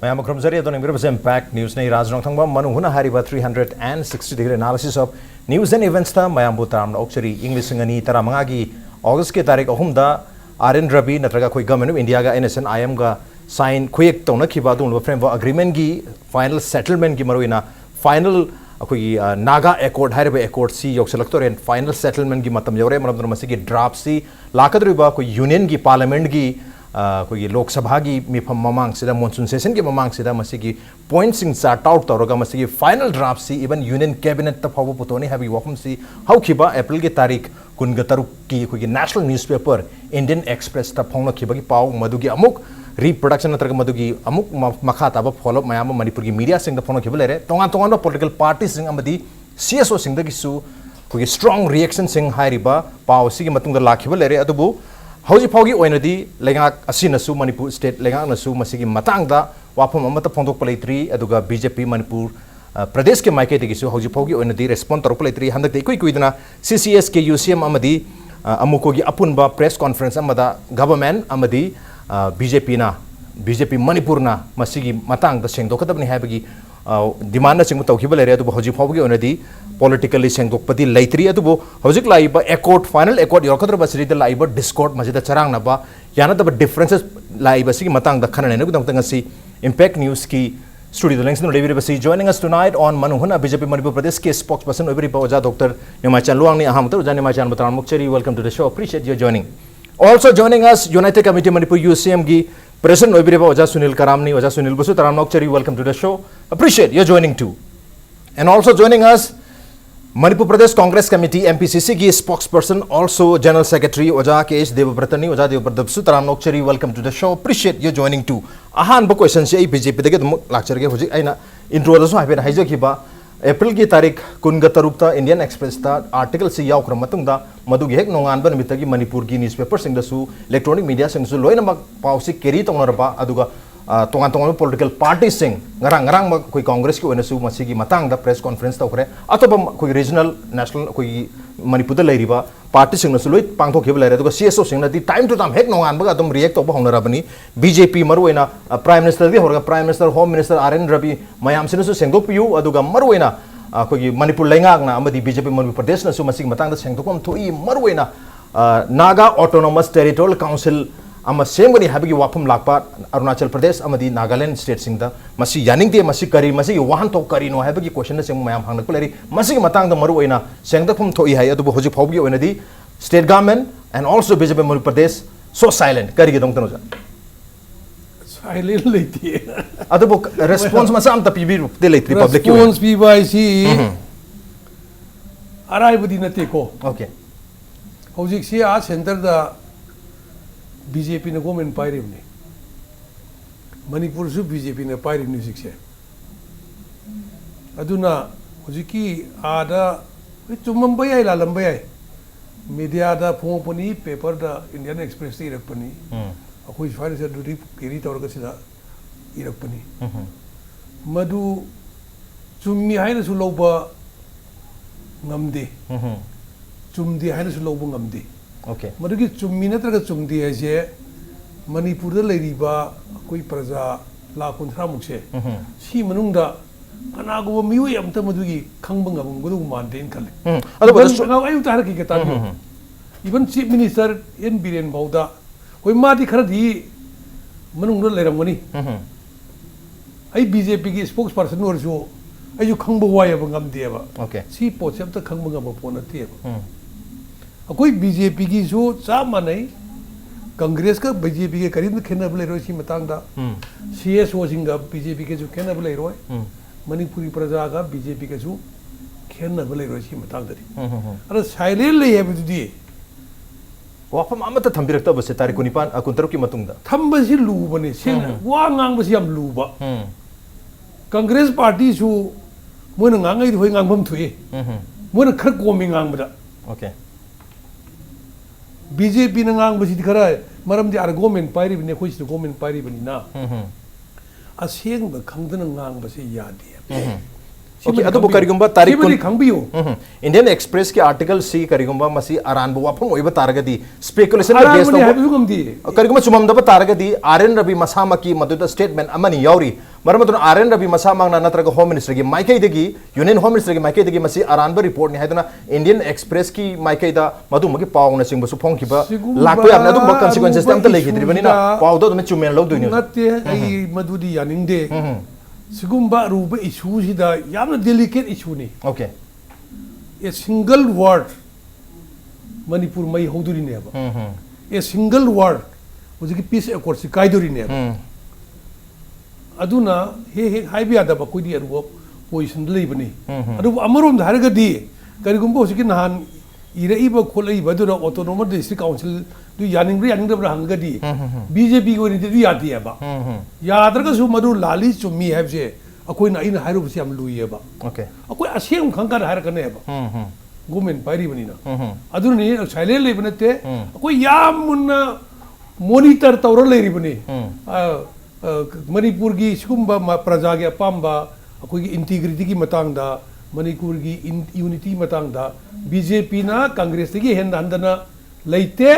Mayam Krumzari adon Mirabas Impact News nei Raj Nongthombam manung huna hariba 360-degree analysis of news and events ta mayam butam okchari English ngani tara mangagi August ke tarik ahum da RN Rabi natraga khoi government of India ga NSN IM ga sign khoyek tona khiba dun framework agreement gi final settlement gi maruina final अखोई Naga accord है accord सी योक्सलक्तोर and final settlement की मतम you're मरम मसी की draft सी लाकद्रिबा कोई union की पार्लियामेंट की कोई लोकसभा की मिफम ममांग सिदा मॉनसून सेशन की ममांग सिदा मसी की पॉइंट सिंग चार्ट आउट तौरगा मसी की final draft see even union cabinet तक फावो पुतोनी हैवी वफम सी हाउ खिबा अप्रैल की तारीख कुनगतरु की कोई नेशनल न्यूज़पेपर इंडियन एक्सप्रेस तक फाउना खिबा की पाव मधुगी अमुक reproduction नत्रग मधुगी अमुक मखा ताब फॉलो मयाम मणिपुर की मीडिया सिंग द फोन खिबले रे तोंगा तोंगा पॉलिटिकल पार्टी सिंग अमदी CSO सिंग द किसु कोई स्ट्रांग रिएक्शन सिंग हाइरिबा पाव सी की मतुंग द लाखिबले रे अदुबु हौजी फावगी ओइनदी लेगा असिनसु मणिपुर स्टेट लेगा नसु मसिगी मतंग दा वाफम अमत फोंदोक पलेत्री अदुगा बीजेपी मणिपुर प्रदेश के माइके दिगिसु हौजी फावगी ओइनदी रेस्पोंड तोरक पलेत्री हंदक कोई कोइदना CCS के UCM अमदी अमुकोगी अपुनबा प्रेस कॉन्फ्रेंस अमदा गवर्नमेंट अमदी BJP मणिपुर ना मसिगी मतंग द सेंगदोकदबनी हाबगी डिमांड ना सिंगु तौखिब लेरे अदुबो हौजी फावगी ओइनदी पॉलिटिकली सेंगदोकपति लैत्री अदुबो हौजिक लाइबा एकॉर्ड फाइनल एकॉर्ड योरखद्र बसरीद लाइबा डिस्कॉर्ड मजिद चरांग नबा याना दब डिफरेंसेस लाइबा सिगी मतंग द खनने नु दंग तंगसी इंपैक्ट न्यूज़ की स्टूडियो लिंक्स नो लेबिरे बसी joining us tonight on Manuhuna BJP Manipur Pradesh के spokesperson ओबरी पौजा डॉक्टर निमाइचंद लुवांग ने अहम तो निमाइचंद बतरान मुक्चरी welcome to the show appreciate your joining. Also joining us, United Committee Manipur UCM gi President Oibire Oja Sunil Karam ni Oja Sunil Busu Taram Nokchari, welcome to the show. Appreciate your joining too. And also joining us, Manipur Pradesh Congress Committee MPCC gi spokesperson, also General Secretary Oja KH Devbrata ni Oja Devbrata Busu Taram Nokchari, welcome to the show. Appreciate your joining too. Ahan bo question se BJP dege lecture ge hoji aina intro da so hape haija khiba April की तारीख कुनगतरुक्ता Indian express ता article से यावक्रम मतुंगदा मदुगी हेक नोंगानबा निमित्तगी मणिपुर की newspaper सिंगदसु electronic media सिंगसु लोइनमक पाउसी केरी तोंगनरबा अदुगा तोंगान तोंगान political party सिंग ngarang कोई कांग्रेस की ओनसु मसिगी मतंगदा press conference तौखरे अतोबम कोई regional national कोई मणिपुर द लेरिबा पार्टी सिंगसु लोइ पांगथोखिब लेरे अदुगा CSO सिंगनदी टाइम टू टाइम हेक नोंगानबा अदुम रिएक्ट तौबा होनराबनी BJP मरुवेना प्राइम मिनिस्टर दि होरगा prime minister home minister RN Ravi मयाम सिनसु सेंगदोपियु अदुगा मरुवेना कोई मणिपुर लेंगागना अमदी BJP मणिपुर प्रदेश नसु मसिग मतंगदा सेंगदोकम थोई मरुवेना नागा ऑटोनोमस टेरिटोरियल काउंसिल अमा सेमगनी हाबगी वाफम लाकपा अरुणाचल प्रदेश अमदी नागालैंड स्टेट सिंगदा मसि यानिंगदे मसि करी मसि वाहन तो करीनो हाबगी क्वेश्चन से मयाम हांगनक लेरी मसि मतंगदा मरुवेना सेंगदोकम थोई हाय अदुबो होजि फावगी ओइनदी state government and also BJP Manipur Pradesh so silent करी गदम तनोजा साइलेंट लेती है अदुबो रेस्पॉन्स मसा am तपीबी दे लेत्री पब्लिक की रेस्पॉन्स भी बाइसी अराइबदी नते को ओके हौजिक से आ सेंटर दा BJP ने गवर्नमेंट पाइरिबने मणिपुर सु BJP ने पाइरिबने सिक्से अदुना हौजिकी आदा चुमम बयाय लालम बयाय मीडिया दा फोंपनी पेपर दा इंडियन एक्सप्रेस ती रखपनी अखोई फाइल से दुरी केरी तौरग सिदा इरकपनी मधु चुम्मी हाइना सु लौबा ngamde chumdi haina su lobu ngamde okay madugi chummi natraga chumdi aise manipur da leiriba koi praja la kunthra mukse si manungda kana go miu yamta madugi khangba ngam gudu manden khale ado ba ayu tar ki ta even chief minister en biren bauda koi madi khara di manungda leiramgani ai BJP ki spokesperson orjo ayu khangba waya bangam deba okay si pocham ta khangba ngam pona tieba akoi BJP ki jo cha manai Congress का BJP के करीब खेना बले रोई सी मतंग दा CSO सिंगा BJP के जो खेना बले रोई मणिपुरी प्रजा का बीजेपी के जो खेना बले रोई सी मतंग दरी अरे साइलेंट ले है बिदुदी वाफम अमत थंबिरक्ता बसे तारिक 19 की मतुंग दा थंबसी लुबने से वा ngang बसी हम लुबा कांग्रेस पार्टी सु मोन ngang ai hoi ngang pham thui मोन खर कोमी ngang बदा okay BJP na ngang basi khara maram di argument pairi bine khoi si government pairi bani na aseng ba khangdana ngang basi ya de Okay, adu karigumba tarik kun khangbiyo Indian Express ki article C karigumba masi aran bu wapam oiba taragadi speculation aran based mani on habu gamdi karigumba chumam da taragadi RN Ravi masama ki maduda statement amani yauri maramatun RN Ravi masama na natraga home minister ki maikai degi union home minister ki maikai degi masi aran ba report ni haidana Indian Express ki maikai da madu magi paw na singba su phong kiba lakpo yam na dum ba consequences tam ta legidri bani na paw do me chumen lo do ni natte ai madudi yaninde sigumba ruba issue sida yamna delicate issue ni okay a single word Manipur mai hoduri ne ba a single word hojiki peace accord si kaidori ne ba aduna he haibi ada ba koi di aru position lei bani adu amarom da harga di karigumba hojiki nahan ira iba kholai ba du autonomous district council du yaning da hanga di BJP ko ni di yati ba yadraga su madu lali chumi have je akoi na ina hairu si am lui ba okay akoi asem khangkar har kane ba government pairi bani na adu ni silent le banate akoi yam munna monitor tawra le ri bani Manipur gi sigumba praja gi apamba akoi gi integrity gi matang da Manipur gi unity matang da BJP na Congress gi hen handana leite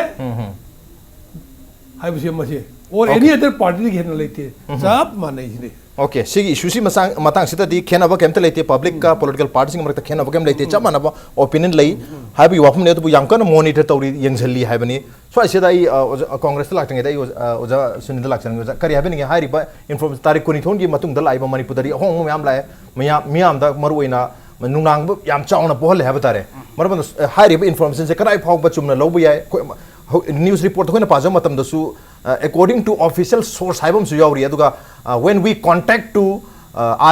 haibse mase or any other party gi hen leite sab manai ni okay sigi issue si matang sita di khena ba kemta leite public ka political parties ngi marta khena ba kem leite chama na ba opinion lei haibi wafum ne to yang kan monitor tawri yengzali haibani so asida I Congress la tang dai oja Sunil Karam oja kari habini ngi hairi ba information tarik kuni thon gi matung da lai ba Manipur dari hong muyam lai miyam da maruina nunang yam chauna pohal haba tare marban hairi ba information se karai phau ba chumna lobu yai news report ko na pajo matam da su according to official source haibam su yauri aduga when we contact to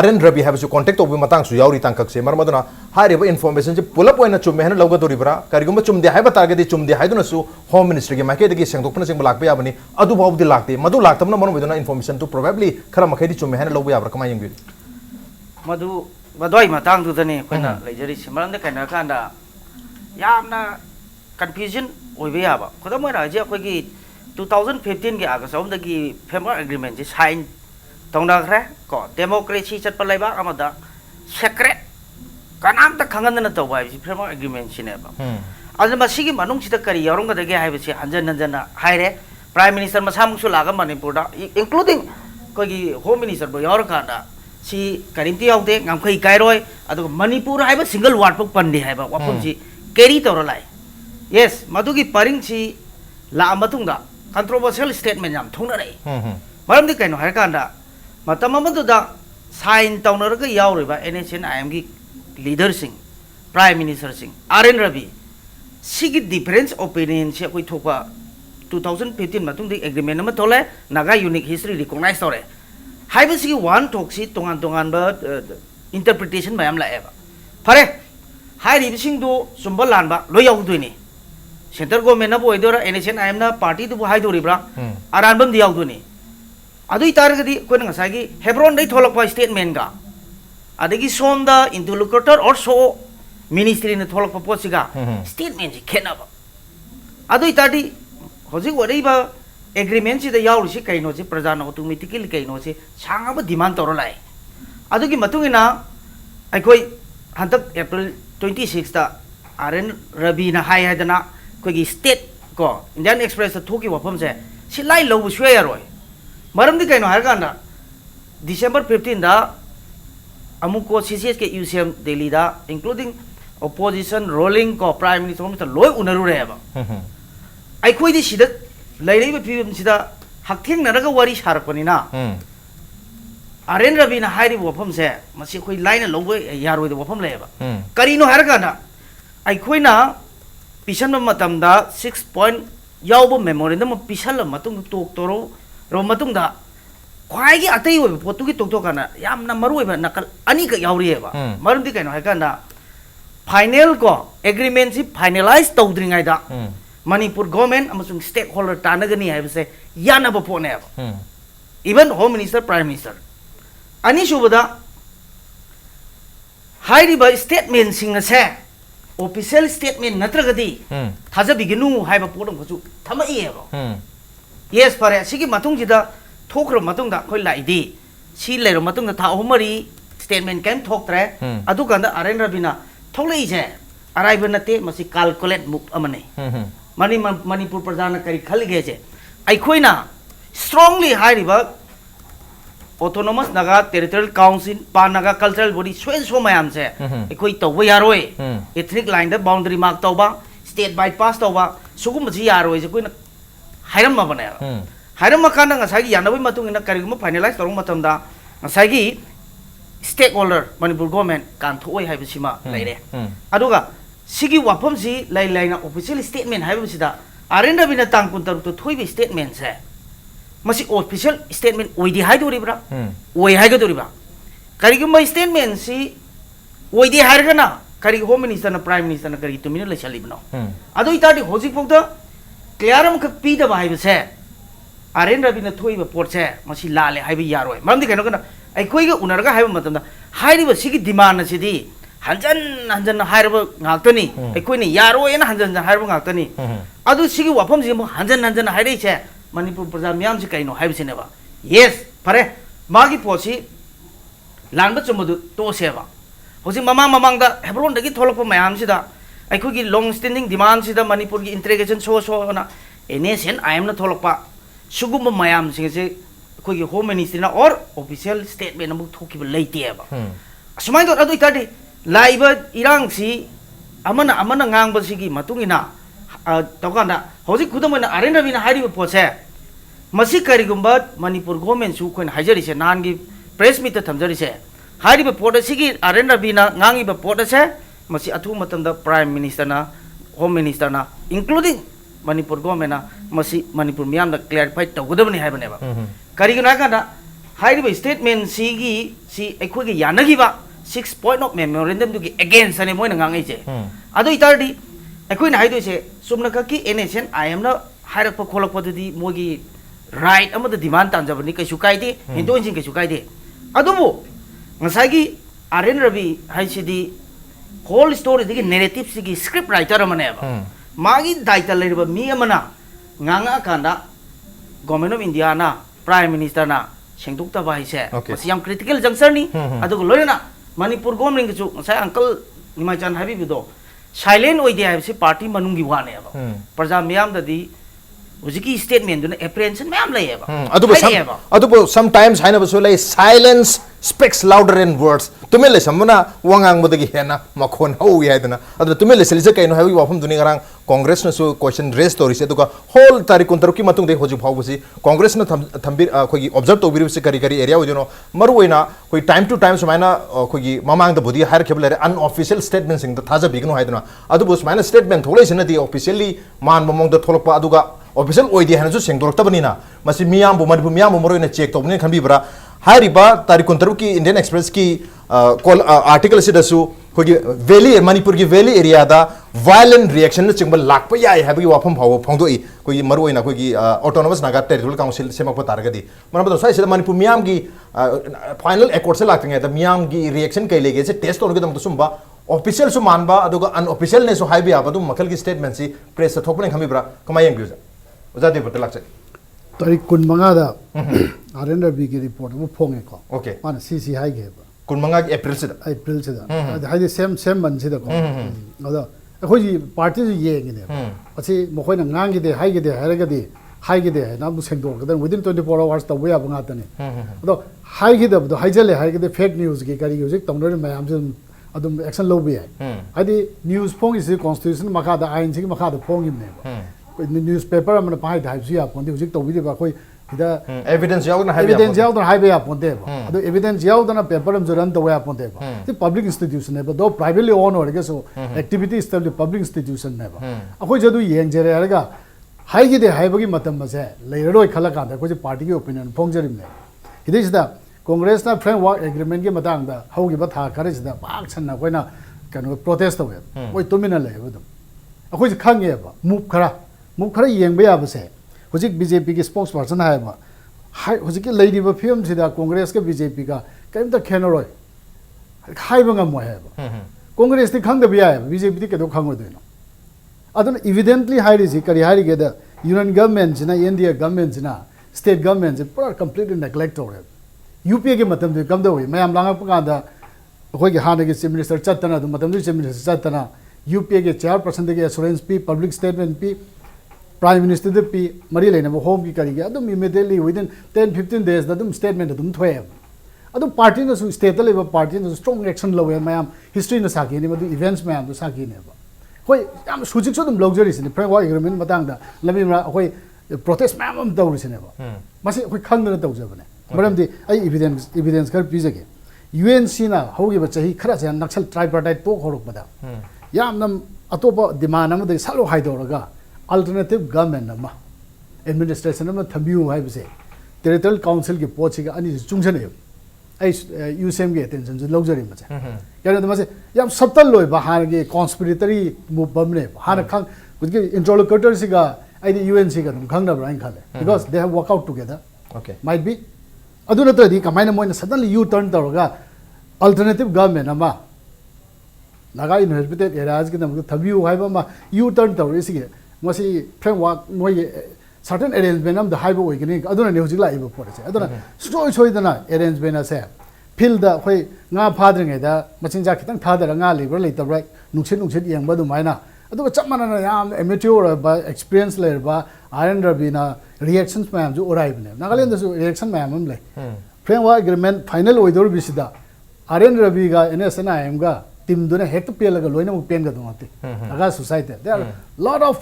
RN Ravi have su contact obi matang su yauri tangkak se marmaduna hairi ba information je pulap oina chumme hena loga dori bra karigum chumde haiba target chumde haiduna su home ministry ge make de sengdokpna sing lakba yabani adu babu de lakte madu laktamna marum widuna information to probably khara makai di chumme hena lobu yabra kama yengbi madu badoi matang du dani koina leijari simaran de kana kanda yamna confusion oibe yaba khoda moi raje koi gi 2015 gi agasawm da gi framework agreement ji sign tongda khre ko democracy chat palai ba amada secret kanam ta khangan na to bai framework agreement sine ba azma masigi manung chita kari yorong ga dege haibe si hanjan hanjan haire prime minister masam su laga Manipur da including koi gi home minister bo yor ka da si karimti yaute ngamkhai kairoi adu Manipur haiba single word pok pandi haiba wapum si carry tora lai yes madugi paring si la matung da controversial statement yam thongna rei maram di kaino har kanda matam amadu da sign tawna ra ga yauri ba NHN IM gi leader sing prime minister sing RN Ravi sigi difference opinion se koi thokwa 2015 matung di agreement ma tole naga unique history recognize tore haiba sigi one talk si tongan ba interpretation mayam la eba pare hai ri sing do sumbal lan ba lo yaw du ni center government na boy dora NHN IM na party du hai do ri bra aran bam di yaw du ni adu itar ga di ko nga sa gi Hebron dai tholok ba statement ga adagi som da interlocutor or so ministry na tholok pa posiga statement ji khena ba adu itar di hoji wari ba agreement si da yaw si kaino si praja na automatically kaino si changa ba demand tor lai adu gi matung ina ai koi hantak April 26 da RN Ravi na hai hadana koi gi state ko Indian Express ta thoki wafam se si lai lo bu shwe yaroi maram di kaino har kana December 15 da amuko CCS ke UCM Delhi da including opposition rolling ko prime minister mr loi unaru re ba ai koi di sida lai lai ba pim sida haktheng na ga wari sarakpani na RN Ravi na hai ri wafam se masi koi lai na lo yaroi da wafam le ba karino har kana ai koi na pisan matam da 6 point yaubo memorandum pisan la matung tok toro ro matung da khwai gi atai oi potu gi tok tok kana yam na maru oi ba nakal ani ka yauri ba marum di kaino hai kana final ko agreement si finalize tawdringai da Manipur government amasung stakeholder tanagani hai base yana ba pone ba even home minister prime minister ani shubada hai ri ba statement sing na se official statement natragadi thaja biginu hai ba podong ko chu thama e ba yes pare sigi matung jida thokro matung da khoi lai di si leiro matung da tha homari statement kem thoktre adu kanda aren rabina tholei je arrival nate masi calculate move amane manipur prajana kari khalige je ai khoina strongly high river autonomous naga territorial council pa naga cultural body so mayam se ekoi tawba yaroi ethnic line da boundary mark tawba state bypass tawba sugum ji yaroi je koina hairam ma bane hairam ma kana ngasai yanabai matung ina kariguma finalize torong matamda ngasai stakeholder manipur government kan thoi haibisima leire aduga sigi wapam si lai laina official statement haibisida arenda bina tang kuntar to thoi bi statement se masi official statement oidi haidoribra oi haigadoribra kariguma statement si oidi hairgana kari home minister na prime minister na kari tumina le chalibno adu itadi hojik pokda clearam ka pida haibise arenda bina thoi ba porche masi lale haibi yaroi mamdi keno kana ai koi ga unarga haiba matamda hairiba sigi demand na sidi hanjan hairiba ngaktani ai koi ni yaroi na hanjan hairiba ngaktani adu sigi wapam ji mo hanjan hairi che manipur praja myam si kaino haib sineba yes pare magi posi lanba chumudu to seba hosi mamang da hebron dagi tholokpa mayam sida ai koi gi long standing demand sida manipur gi integration so na nation I am na tholokpa sugum mayam sing se koi gi home ministry na or official statement na bu thoki ba leite ba asumai do adu itadi laiba irang si amana ngang ba sigi matungina tawkanda hoji kudamana arena bina hairi pose masi karigumba manipur government su khoin hajari se nan gi press meet thamjari se hairi port sigi arena bina ngangi ba port se masi athu matam da prime minister na home minister na including manipur government na masi manipur miyam da clarify tawgodabani haibane ba kariguna kana hairi statement sigi si ekhoi gi yanagi ba 6 point of memorandum du gi against ane moina ngangai je adu itardi ekhoi na haidu se sumna ka ki nation I am na hairak pa kholak pa di mogi right amada demand tanjabani kai sukai de hindu jing kai sukai de adubu ngasai gi aren rabi haisidi whole story digi narrative sigi script writer amane ba magi daita leriba mi amana nganga kanda government of india na prime minister na sengdukta ba haise masi yam critical juncture ni adugo loina manipur government gi ngasai uncle Nimaichand habi bido silent oi dia se party manungi wane ba praja miyam dadi ujiki statement duna apprehension mayam lai ba adubo sometimes haina baso lai silence speaks louder in words tumele samuna wangang modagi hena makhon ho yaidana adu tumele selise kaino hawi wafum duni garang congress na so question raise story se duka whole tarikh kuntaruki matung de hoji phawbusi congress na thambir khogi observe to biru se kari area ojono maruina koi time to time sumaina khogi mamang da budi hire khebulare unofficial statements sing da thaja bigno haidana adu sumaina statement tholai sina di officially man mamong da tholokpa aduga official oidi hana ju sengdoroktabani na masi miyam bu manipur miyam maroina check tobni khanbibra hairiba tarikh kuntaruki ki indian express ki article se dasu khogi valley manipur ki valley area da violent reaction na chingba lakpa yai habi wafam phaw phongdoi koi maroina koi gi autonomous naga territorial council semakpa targadi manaba sai se manipur miyam gi final accord se laktinga da miyam gi reaction kai lege se test on gi dam sumba official su manba aduga unofficial ne so haibi abadu makal gi statement si press thokpane khamibra kamayeng biuza oja Devbrata lakse तारीख 15 da arenda bi ki report mo phonge ko okay man Secy hai ge ba 15 april se da hai de same man se da ko ada khoi ji party ji ye ngi ne pachi mo khoi na ngang gi de hai ge de na bu seng do ga within 24 hours ta wa ba nga ta ne ado hai ge da hai jale hai ge de fake news ki kari ge tong no ma am jin adum action lo bi hai adi news phong is constitution ma kha da ain ji ma kha da phong im ne newspaper amana pai dai sia ponde hujik to bi ba khoi ida evidence yaudna hai ba ponde ba ado evidence yaudna paper am joran to wa ponde ba the public institution ne ba do privately owned or ge so activity is the public institution ne ba akhoi jadu yeng jere ga hai gi de hai ba gi matam ma se leiroi khala ka da khoi party gi opinion phongjarim ne idis da congress na framework agreement gi matang da hau gi ba tha khare da pak chan na koina kanu protest to we oi tumina le ba dum akhoi khangye ba move khara yeng ba ya ba se hojik bjp ki spokesperson hai ba hojik ki lady ba film sida congress ke bjp ka kaim ta khenaroi khai ba ngam mo hai ba congress ti khang da bi ya bjp ti ke do khang do no adon evidently hai ri kari hai ri ge da union government na india government na state government pura completely neglect or UP ke matam de kam do mayam langa pa da ꯑꯩꯈꯣꯏꯒꯤ ꯍꯥꯟꯅꯒꯤ chief minister ꯆꯠꯇꯅ ꯑꯗꯨꯝ ꯃꯇꯝꯗꯨꯒꯤ chief minister ꯆꯠꯇꯅ UPAꯒꯤ ꯆꯦꯌꯔꯄꯔꯁꯟꯗꯒꯤ assurance ꯄꯤ public ꯁ꯭ꯇꯦꯠꯃꯦꯟट ꯄꯤ prime minister P मरी लेना home की करी अदम इमीडिएटली विदिन 10-15 days अदम स्टेटमेंट अदम थोए अदम पार्टी ने स्टेट लेव पार्टी ने स्ट्रॉन्ग एक्शन लवे मैम हिस्ट्री ने साकी ने मदु इवेंट्स मैम तो साकी ने होय याम सुजिक सो दम लग्जरी सिने फ्रेमवर्क एग्रीमेंट मतंग दा लबी मा होय प्रोटेस्ट मैम हम दौर सिने मासे होय खंगना तौजबने मरमदि आई एविडेंस कर पीजगे UNC ना होगी बच्चे खरा से नक्सल ट्राइपार्टाइट तो होरकबदा याम नम अतोप डिमांड अमदे सालो हाइदोरगा alternative government nama administration nama thambiu hai bise territorial council ki pochi ga ani chungchane ai USM ge attention ju lojari ma cha yana da mase yam subtle loi ba har ge conspiratory move bamne har khang ge interlocutor si ga ai UNC ga dum khang na brain khale because they have worked out together okay might be aduna to di kamai na moina suddenly you turn tawga alternative government nama naga inhabited areas ge dam thambiu hai ba ma you turn tawri si ge Masih framework मोय certain arrangement हम the हाइबो ओइगनी अदुना ने हुजिक लाइबो Porsche अदुना स्टोय सोइदना arrangement असे filled the होय nga फाद्रिङै दा मचिंजा खितंग थादर nga labour लेतब्रा नुक्सिन यंगबा दुमाइना अदुगा चमना याम amateur बा experience लेर बा iron Rabina reactions ma'am जो ओराइबने नागालैंड दसु रिएक्शन मैम हम ले फ्रेमवर्क एग्रीमेंट फाइनल ओइदोर बिसिदा आयरन रबिगा एनएसएनआईएम गा टीम दुने हेक्ट पेलगा लोइना मु पेन गा दुमाते अगा society there are lot of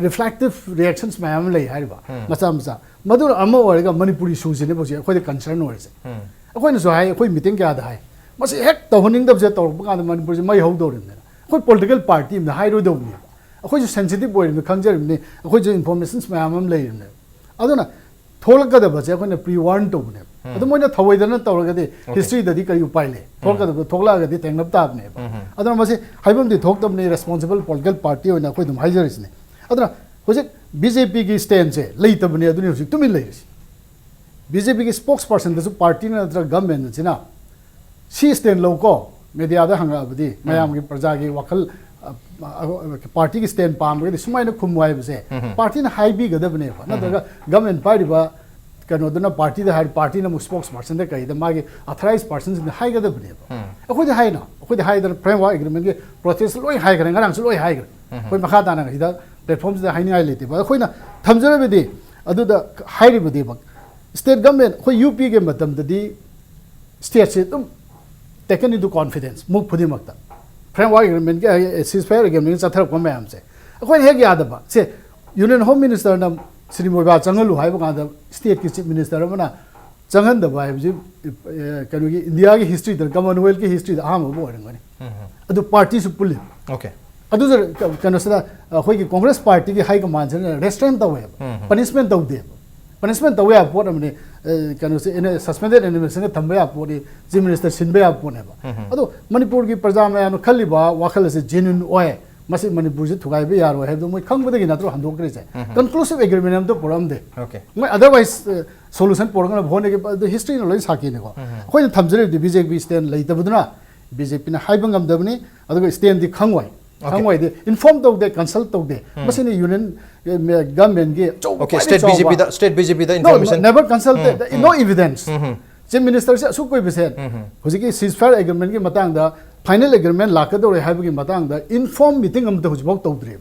reflective reactions ma'am ले हाइबा मसा मसा मदुर अमा ओरगा मणिपुरी सुजिने बजे अखोय कंसर्न ओरसे अखोय न जो हाय अखोय मीटिंग क्या दा हाय मसे हेक तोहनिंग दब जे तोर बका मणिपुर जे मै हौदोरिने अखोय पॉलिटिकल पार्टी में हाइरो दौनी अखोय जो सेंसिटिव ओइने खंजरिने अखोय जो इन्फॉर्मेशंस मैम हम लेने अदुना थोलकदब जे अखोय प्री वार्न तोबने अदु मोइना थवैदना तौरगदि हिस्ट्री ददि करी उपाय ले थोलकदब थोकलागदि तेंगनब ताबने अदुना मसे हाइबम दि थोकतबने रेस्पोंसिबल पॉलिटिकल पार्टी ओइना अखोय दुम हाइजरिसने अदुना होजे बीजेपी की स्टैंड से लेतबने अदुनि होजे तुमि लेरिस बीजेपी की स्पोक्सपर्सन दसु पार्टी नत्र गवर्नमेंट सिना सी स्टैंड लोको मीडिया दा हंगाबदि मयाम की प्रजा की वखल पार्टी की स्टैंड पाम के सुमाइना खुमवाय बसे पार्टी ने हाइबी गदबने नत्रगा गवर्नमेंट पार्टीबा कनोदना पार्टी दा हाइड पार्टी ने स्पोक्सपर्सन दे कई द मागे ऑथराइज्ड पर्सन ने हाइ गदबने अखोय हाइना अखोय हाइदर फ्रेमवर्क एग्रीमेंट के प्रोसेस लोय हाइ गरे ngरang लोय हाइ गरे कोई मखा दाना हिदा प्लेटफॉर्म से हाइनिंग लेते बा अखोयना थमजरबदि अदुदा हाइरिबदि बक स्टेट गवर्नमेंट अखोय यूपी के मतम ददि स्टेट से तुम टेकन इनटू कॉन्फिडेंस मुख फुदि मक्ता फ्रेमवर्क एग्रीमेंट के सीजफायर एग्रीमेंट चथर को मैम से अखोय हेग यादबा से यूनियन होम मिनिस्टर न श्री मोबा चंगलु हाइबो कांदा स्टेट की चीफ मिनिस्टर मना चंगन दबा हाइबजि कनु की इंडिया की हिस्ट्री द कॉमनवेल्थ की हिस्ट्री द आम बो ओरंगनी अदु पार्टी सु पुलि ओके अदु कनु सदा अखोय की कांग्रेस पार्टी की हाई कमांड से रेस्ट्रेंट तवे पनिशमेंट तौदे पनिशमेंट तवे आ पोट हमने कनु से इन सस्पेंडेड एनिमेशन थंबे आ पोडी चीफ मिनिस्टर सिनबे आ पोनेबा अदु मणिपुर की प्रजा में अनु खलिबा वाखल से जेन्युइन ओए मसे मणिपुर से थुगाइबे यारो है दो मोय खंगबदगी नत्रो हंदोकरे जाय कंक्लूसिव एग्रीमेंट हम तो पोरम दे ओके मैं अदरवाइज सॉल्यूशन पोरगना भोने के हिस्ट्री न लोय साकी ने को खोय थमजरे बीजेपी स्टैंड लेतबदना बीजेपी ने हाइबंगम दबनी अदुग स्टैंड दि खंगवाई दे इन्फॉर्म तो दे कंसल्ट तो दे मसे यूनियन गवर्नमेंट के okay state BJP the information never consulted no evidence chief minister से असु कोई बिसे हुजी की सीजफायर एग्रीमेंट की मतंग दा फाइनल एग्रीमेंट लाकदोरे हाइबगी मतंग दा इन्फॉर्म मीटिंग हम तो हुजबक तौद्रे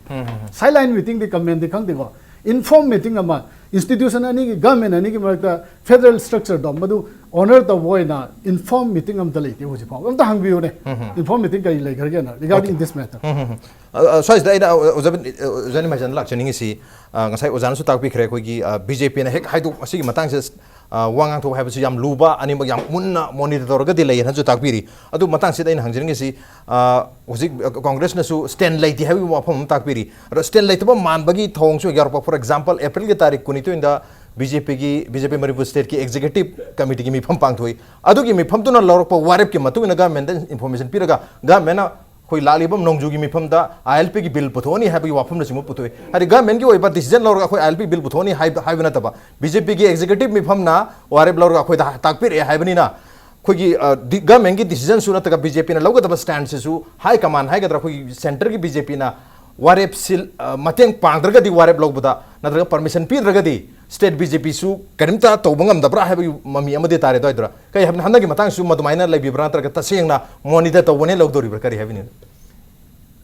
साइलाइन मीटिंग दि कमेंट दि खंग देखो इन्फॉर्म मीटिंग अमा इंस्टीट्यूशन अनि की गवर्नमेंट अनि की मरता फेडरल स्ट्रक्चर दो मदु ऑनर तो वोइना इन्फॉर्म मीटिंग हम तलेते हुजी पाव हम तो हंगबियो ने इन्फॉर्म मीटिंग कई ले घर के ना रिगार्डिंग दिस मैटर स्वाइस दा उजनी मजन लाक्चनिंग सी ngasai ozan su tak pikre ko gi BJP na hek haidu asi matang se wangang to habu yam luba ani mag yam munna monitor ga dilai han su tak piri adu matang se dain hangjing si hojik congress na su stand late habi wa phom tak piri stand late ba man bagi thong su gar for example april ge tarik kuni to inda BJP Manipur state ki executive committee ki mi pham pang thoi adu ki mi pham tu na lorok pa warep ki matu na government information piraga government na कोई लालिबम नोंजुगी मिफमदा ILP की bill पुथोनी है वाफम नसिमु पुथोय Hari government की ओइबा decision लौर कोई ILP bill पुथोनी HYBE नतबा BJP की executive मिफमना वारेब लौर कोई ताकपिर हाइबनिना कोई government की decision सु नतका बीजेपी ना लौगदबा स्टैंड से सु हाई कमान हाइगदरा कोई सेंटर की बीजेपी ना वारेब सिल मतेंग पांगद्रगदी वारेब लौबदा नतरगा permission पीद्रगदी state BJP su karimta tobangam da bra habi mami amade tare doi dra kai handa ki matang su madumaina lai bibra tra ka tasengna monitor tobone logdori bra kari habini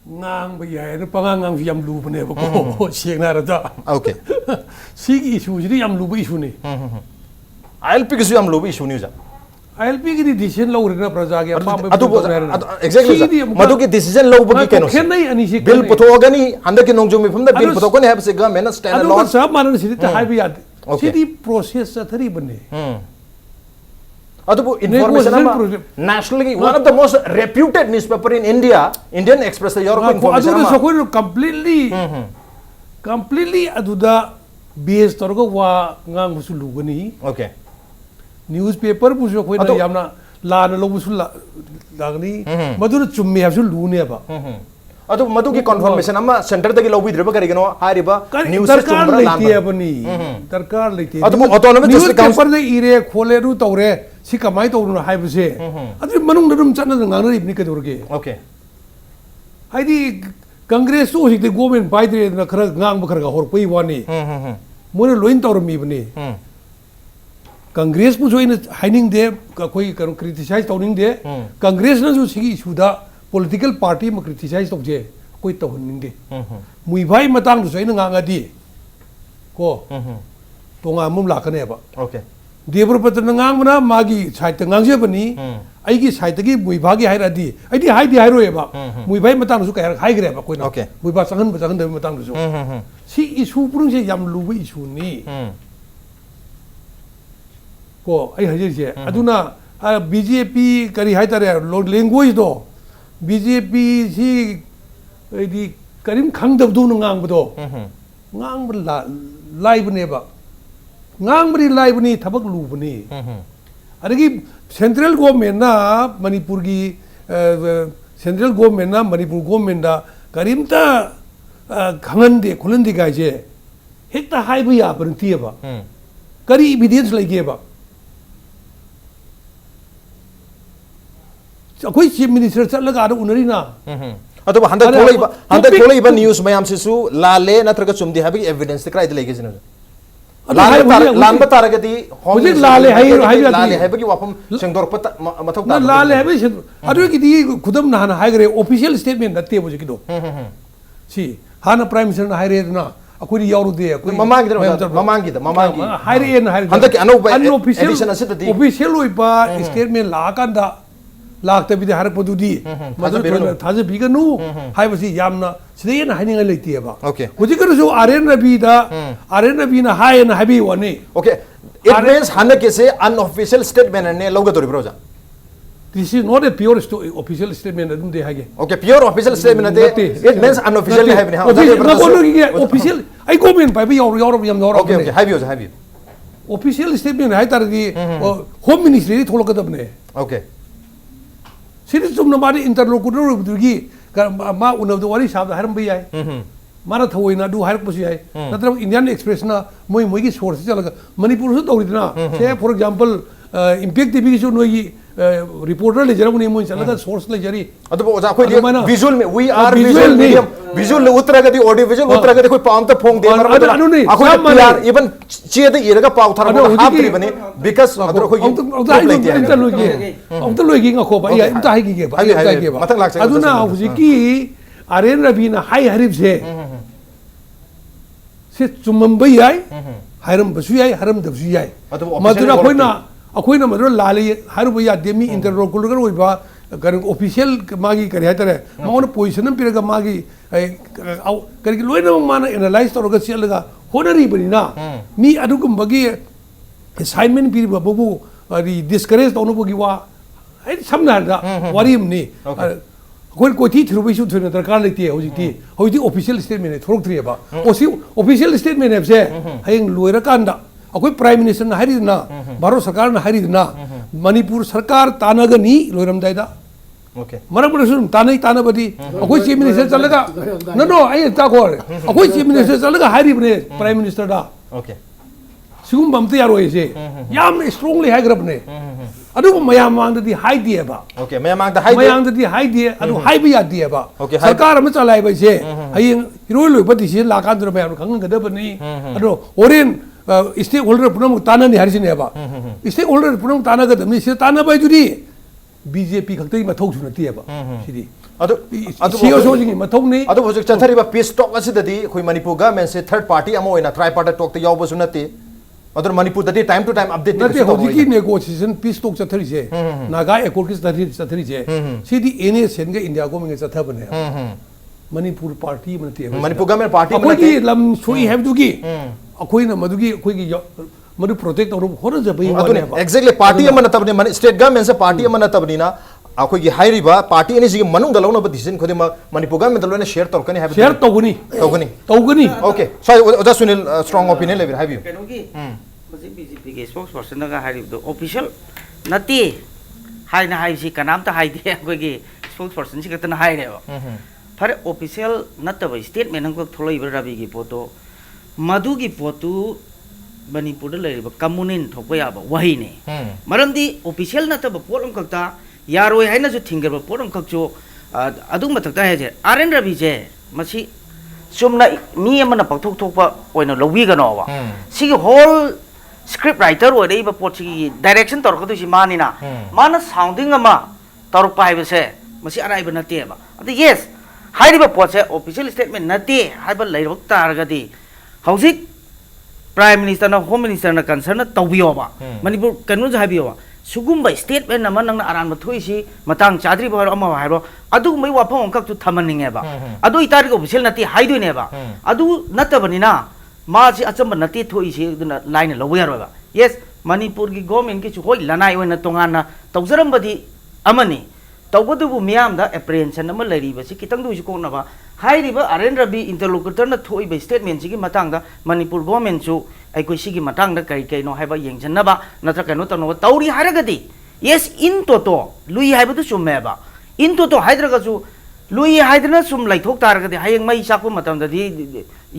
ngang ba yai na pangang yam lu bane ba ko siang na ra okay si issue ji yam lu ba issue ni ILP ki su yam lobi issue ni ja ILP ki decision lo rena praja ge pa exactly madu ki decision lo ba ki keno bill puto gani handa ki nongju mi phumda bill puto ko ne have se government stand alone adu sab manan si ta hai bi yad si process sa thari bane adu information nationally one of the most reputed newspaper in India Indian Express Europe information adu so ko completely adu da base torgo wa ngang busu lugani okay newspaper busu ko na yamna la na lo busu lagni madu chummi have su lu ne ba adu madu ki confirmation ama center da ki lo bidre ba kari gano hariba news sarkar leiti abani sarkar leiti adu autonomous newspaper de ire khole ru tawre si kamai tawru na hai bse adu manung dum chana ngang ri ni ka dorge okay haidi congress so hi de government bai de na khara ngang ba khara hor pei wani mo loin tawru mi bani congress pu join hiding de koi criticize tawning de congress na jo sigi issue da political party ma criticize tok je koi to ning de mui bhai matang du soina nga di ko to nga mum la kane ba okay Devbrata ngang mana magi site ngang je bani ai gi site gi mui bhagi hai ra di ai di hai ro ba mui bhai matang su ka hai gre ba koi na okay mui ba sangan de matang du si issue purung se yam lu ba issue ni ko ai haje je aduna BJP kari hai tare language do BJP si di karim khang dab du ngang ba do ngang ba live ne ba ngang bri live ni thabak lu bani adagi central government na manipur gi central government na manipur government da karim ta khangan de khulan di ga je hekta hai ba ya par ti ba kari evidence lai ge ba koi chief minister chat laga da unari na adu handa tholai ba news mayam se su lale natraga chumdi habi evidence krai de lege jina lan ba taragati hojik lale hai ba ki wapam sengdor pat mathok ta lale hai ba adu ki di khudam na hai gre official statement natte bo ki do si hana prime minister na hai re na akuri yauru de akuri mamang gi hai re na hai handa ki anu official oi ba statement la kan da lakta bi de har padu di thaje bi ga nu hai ba si yamna side na hai ninga leiti ba okay hojik ru so aren rabi na hai na habi wani okay it means hana ke se unofficial statement ne loga dori broja this is not a pure official statement adum de hage okay pure official statement de it means unofficial ne have official ai government pai bi yaur yam yaur okay have you official statement hai tar di home ministry tholo ka dabne okay sini sumna mari interlocutor gi ma unav do wari sab haram bi ai mana thoi na du harak pusi ai natra Indian Express na moi gi source chalaga manipur su dori na say for example impact tv gi no gi reporter le jaram ni moi chalaga source le jari adu oja khoi visual me we are visual medium visual le utra ga di audio visual utra ga di khoi paam ta phong de mar akhoi PR even che de iraga paw thar bo hapri bane because adu khoi ông ta lôi cái ngọc khô vậy ông ta hay cái vậy adu na hujiki aren rabi na hai harib se chumam bai ai haram basu ai haram dabsu ai madura khoi na madura lali haru ya demi interlocutor oi ba kan official magi kari ha tare mauna position piraga magi kari loi na mana analyze to ga selaga honari bani na mi adu kum bagi assignment pir ba bu discourage to no bagi wa ai samna da warim ni koi thi thru bi su thuna darkar lekte hojiti official statement thorok thri ba official statement have se hayeng loira kanda akoi prime minister na hari na baro sarkar na hari na manipur sarkar tanagani loiram dai da okay manipur sun tana badi akoi chief minister chalaga no ai ta ko akoi chief minister chalaga hari bne prime minister da okay sigum bamte yaro ese yam strongly high grab ne adu mayam mang di high die ba okay mayam di high die adu high bi ya die ba okay sarkar ma chalai ba se hayeng roi loi pati se la kan dur mayam khang ga da bani adu oren stakeholder पुनः ताना नहीं हरिसिनेबा stake holder पुनः ताना का दमी से ताना by जुदी BJP खक्तई मथौ सुनतीएबा सिदी सीओसोजिंग मथौ नहीं अदो होजक चथरिबा पीस टॉक असिददी खोई मणिपुर गवर्नमेंट से थर्ड पार्टी अमो ओइना ट्राइपार्टाइट टॉक त यावबो सुनते अदर मणिपुर ददी टाइम टू टाइम अपडेट नते होजिकी नेगोशिएशन पीस टॉक चथरि जे नागा एकोर्ड की चथरि जे सिदी एने सेनगे इंडिया को मंगे चथबने मणिपुर पार्टी मनते मणिपुर गवर्नमेंट पार्टी मनते लम सोई हैबदुगी अखोइना मदुगी अखोइगी मदु प्रोटेक्ट तौर होर जबई अदुने एक्जेक्टली पार्टी अमन तबने स्टेट गवर्नमेंट से पार्टी अमन तबनीना अखोइगी हाइरिबा पार्टी एनी सिगी मनुंग दलौना डिसीजन खोदे मणिपुर गवर्नमेंट लोने शेयर तौरकनी है शेयर तौगनी ओके सो ओजा सुनील स्ट्रांग ओपिनियन लेबि हाइबियो केनोगी मजे बीजेपी के स्पोक्सपर्सन का हाइरिबदो ऑफिशियल नती हाइना हाइसी कनामता हाइदे अखोइगी स्पोक्सपर्सन सि कतना हाइरेबो फरे ऑफिशियल नतब स्टेटमेंट अंक थोलइब रबी की पोतो मधु की पोतु मणिपुर लेरिब कम्युनिन थोप याब वही ने मरमदी ऑफिशियल नतब पोट अंकता यारोय हाइना जो थिंगर पोट अंक जो अदुम मथकता है जे आरएन रबी जे मसी सुमना मी अमना पक्थोक थोपा ओइना लौबी गनोवा सिगी होल स्क्रिप्ट राइटर ओइरेब पोट सिगी डायरेक्शन तोरकदु सि मानिना माना साउंडिंग अमा तोरप हाइबसे मसी अराइब नतेबा अद यस हाइरिबा पोचे ऑफिशियल स्टेटमेंट नते हाइबा लेरबक तारगदी हौजिक प्राइम मिनिस्टर ना होम मिनिस्टर ना कंसर्न तौबियोबा मणिपुर कनु हाइबियोबा सुगुम्बा स्टेटमेंट नम नंग आरान थोइसी मतंग चाद्री भर अमा हाइरो अदु मै वाफम अंकक तु थमनिंगेबा अदु इतारिक ऑफिशियल नते हाइदोइनेबा अदु नतबनिना मासी अचंब नते थोइसी दुना लाइन लवो यारोबा यस मणिपुर की गवर्नमेंट की होय लनाय ओइना तोंगाना तौजरमबदी अमनी तौबदुबु मियामदा एप्रिहेंशन अमा लैरिबसी कितंग दुइसु कोनबा हाइरिबा आरएन रबी इंटरलोकुटर न थोइबा स्टेटमेंट सिगी मतंगदा मणिपुर गवर्नमेंट सु अइकोइ सिगी मतंगदा कै कैनो हाइबा येंजनबा नत्र कैनो तनो तौरी हारगदी यस इन तोतो लुई हाइबदु सुमेबा इन तोतो हाइद्रगसु लुई हाइद्रना सुम लाइथोक तारगदी हायंग मै साकु मतंददी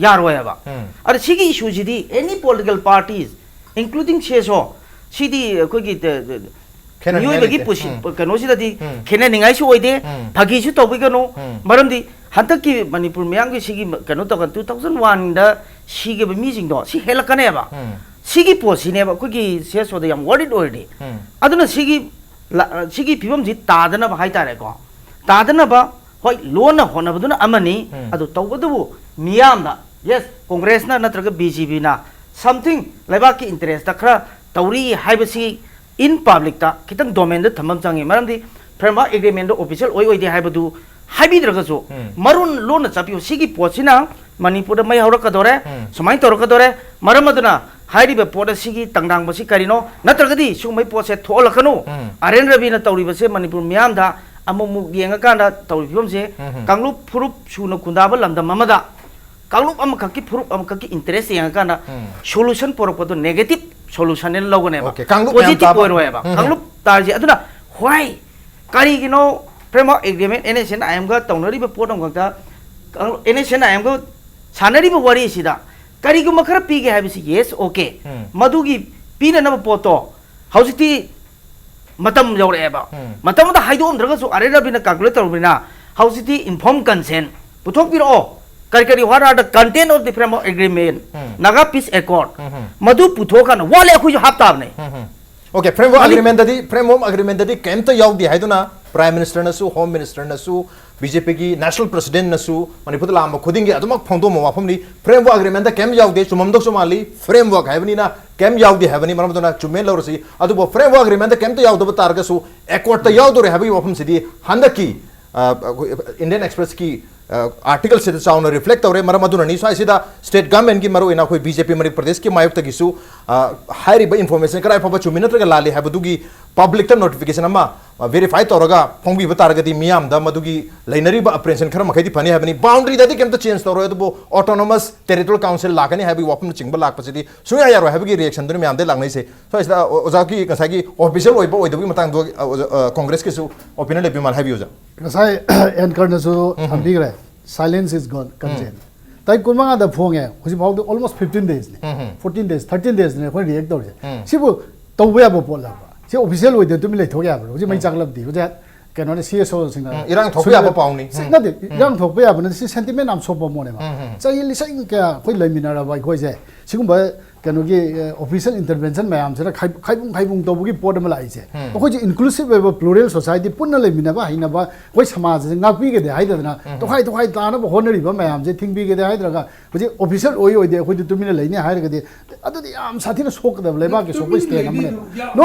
यारोयबा अर सिगी इशू सिदी एनी पॉलिटिकल पार्टीज इंक्लूडिंग सेसो सिदी कोइगी न्यूबगी पुसी कनोसिददी खेने निंगाइसु ओइदे भागीसु तौबिगनो मरमदी हंतकी मणिपुर मयांगी सिगी कनो तगन 2001 दा सिगे मिजिंग दो सि हेलकनेबा सिगी पोसिनेबा कोगी सेसो द याम वर्डिड ओइदे अदुना सिगी फिबम जि तादना हाइतारे को तादना होय लोन होनबदुना अमनी अदु तौबदुबु मियामदा यस कांग्रेस ना नत्रग बीजेपी ना समथिंग लेबा की इंटरेस्ट खरा तौरी हाइबसी इन पब्लिक ता कितंग डोमेन द थमम चांगे मरमदी फ्रेमवर्क एग्रीमेंट ऑफिशियल ओइदे हाइबदु हाइबिद्रगसो मरुन लोन चापियो सिगी पोचिना मणिपुर मै हौरकदोरे सुमाइ तोरकदोरे मरमदना हाइरिबे पोड सिगी तंगदांगबसी करिनो नत्रगदी सुमै पोसे थोलकनो आरएन रबिना तौरिबसे मणिपुर मियामदा अमुमु येंगाकांदा तौरिफिबमसे कांगलुप फुरुप सुनो कुंदाबा लमदम ममदा कांगलुप अमखकी फुरुप अमखकी इंटरेस्ट येंगाकांदा सोल्यूशन पोरकदो नेगेटिव सोल्यूशन ने लोगनेबा पॉजिटिव ओइरोयबा कांगलुप तारजे अदुना होय कारिगिनो फ्रेमवर्क एग्रीमेंट एनएसएन आइएमगा तौनरिबा पोटम गंता एनएसएन आइएमगा सानरिबा वारी सिदा कारिगुम खरा पीगे हाबिसि यस ओके मधुगी पीननबा पोतो हौजिति मतम यौरेबा मतमदा हाइदोमद्रगसु अरेरबिना कैलकुलेट तौरबिना हौजिति इन्फॉर्म कंसेंट पुथोकबिरो करी what are the content of the framework agreement naga peace accord madu puthokana wale akhu haptabne okay framework agreement dadi kemta yaudi haiduna prime minister nasu home minister nasu bjp ki national president nasu manipur lamba khudingi adumak phongdo ma wafamni framework agreement da kem yaudi sumamdok somali framework haibani na kem yaudi haibani maramdona chumen lawrasi adubo framework agreement da kemta yaudaba targasu accord ta yaudore habi wafam sidi handaki indian express ki article से chown reflect तौरे मरम अदुननी स्वाइसिदा state government की मरो इना कोई BJP मरि प्रदेश की मायुक्त गिसु हाइरिब information कराय फबा चुमिनत्रग लाले हाबदुगी पब्लिक त नोटिफिकेशन अमा वेरीफाई तौरगा फोंबी बतारगदी मियाम द मदुगी लैनरिब अप्रेंशन खर मखैदी फनी हाबनी बाउंड्री ददी केमत चेंज तौरो अदबो ऑटोनोमस टेरिटोरियल काउंसिल लाकनी हाबी वापम चिंगबा लाकपसिदी सुया यारो हाबगी रिएक्शन दुनि मियाम दे लांगनै से स्वाइसिदा ओजा की कसागी ऑफिशियल ओइबो ओइदबी मतंग दो कांग्रेस के सु ओपिनियन लेबी माल हाबी ओजा कसai एनकर नसु थम्बिग्रे silence is gone consent tai kunmanga da phonge hoji bawd almost 15 days ne 14 days 13 days ne khoi react tawje sibu tawya bo pola ba si official oide tumi lai thogya ba hoji mai chaklab di hoja keno ne CSO singa irang thokya ba pauni singa de irang thokya ba ne si sentiment am sopo mo ne ma chai li sai ka khoi lai minara ba khoi je sigum ba कनोगी official intervention मैम से खाइबुंग तौबगी पोट में लाइसे अखोज inclusive वेब प्लूरल सोसाइटी पुनः लेमिनबा हाइनबा कोई समाज से ngapi de haidana to khai tana ba honori ba मैम जे थिंग भी के हाइद्रगा हुजे ऑफिशियल ओइ ओइ दे अखोज तुमिना लेने हाइरगा दे अदुदि याम साथिना सोक दब लेबा के सोक स्टेट हमने नो